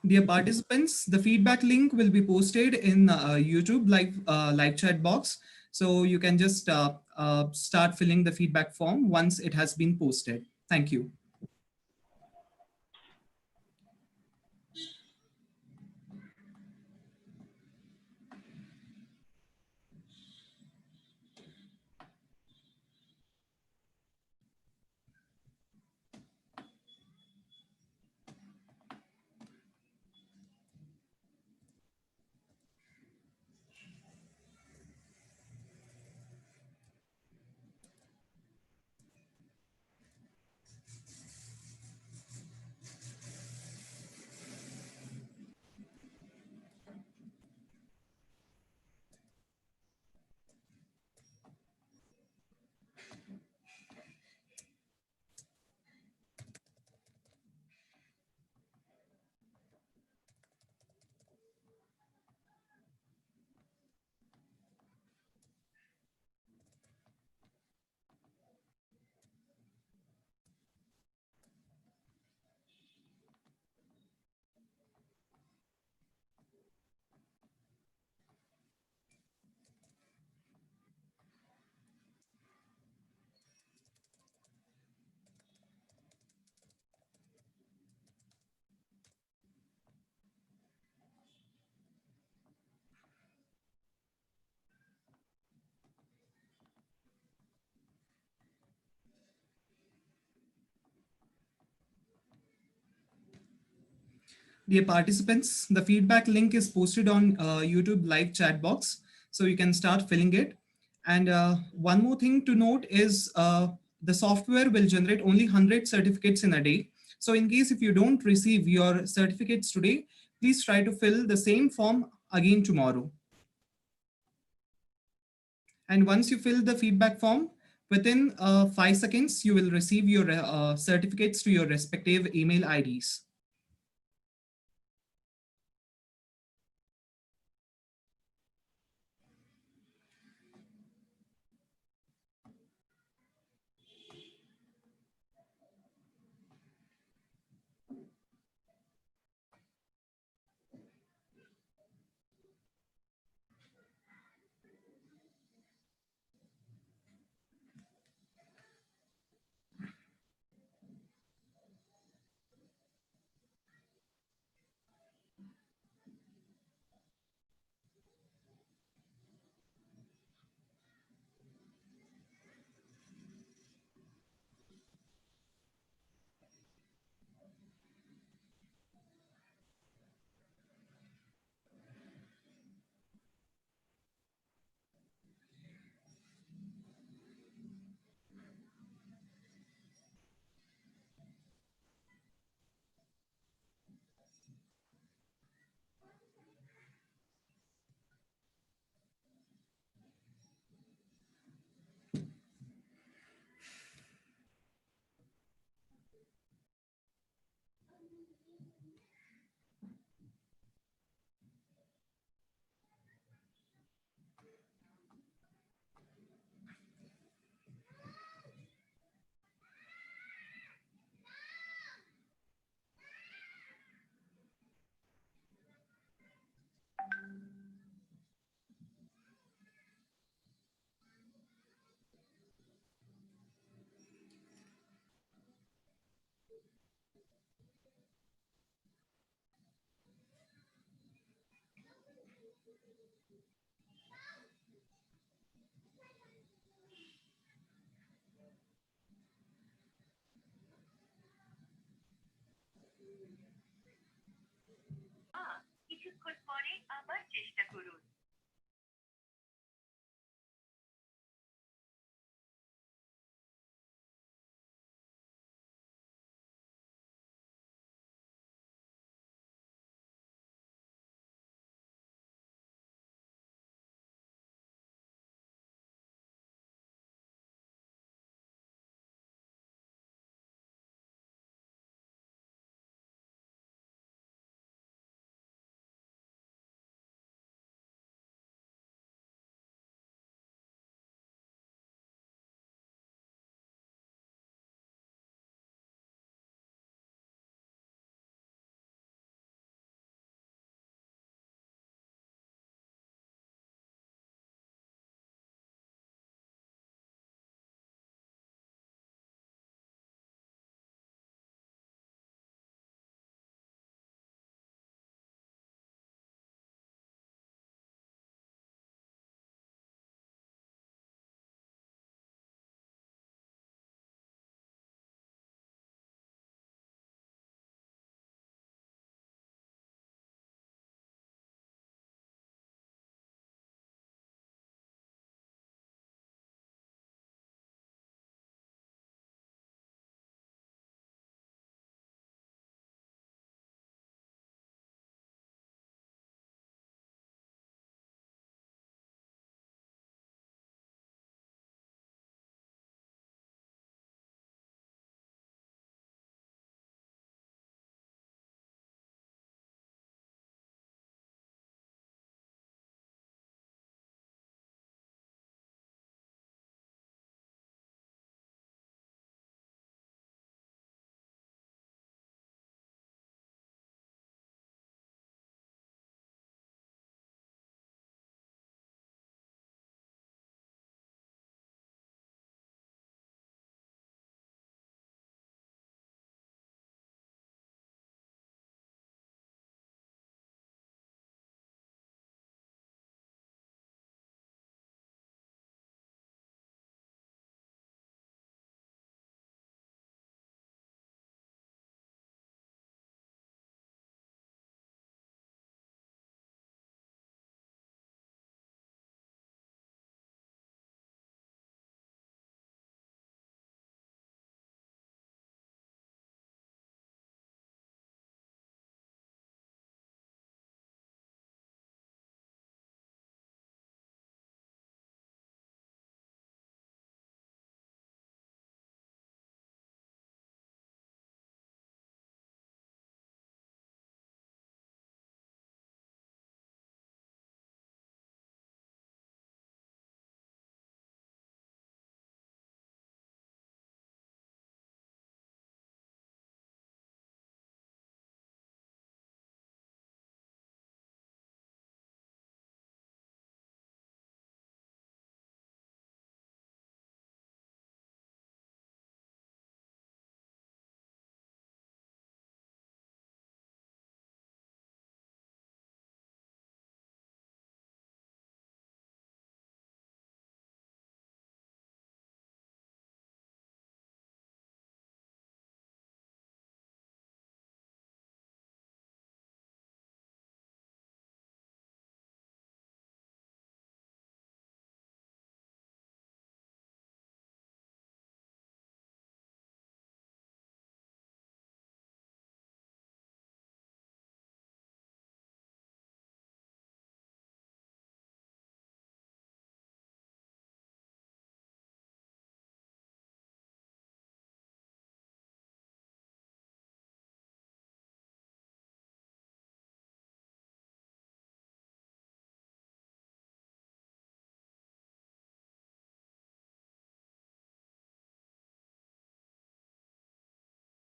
Dear participants, the feedback link will be posted in YouTube live chat box. So you can just start filling the feedback form once it has been posted. Thank you. Dear participants, the feedback link is posted on YouTube live chat box, so you can start filling it. And one more thing to note is the software will generate only 100 certificates in a day. So in case if you don't receive your certificates today, please try to fill the same form again tomorrow. And once you fill the feedback form, within 5 seconds, you will receive your certificates to your respective email IDs.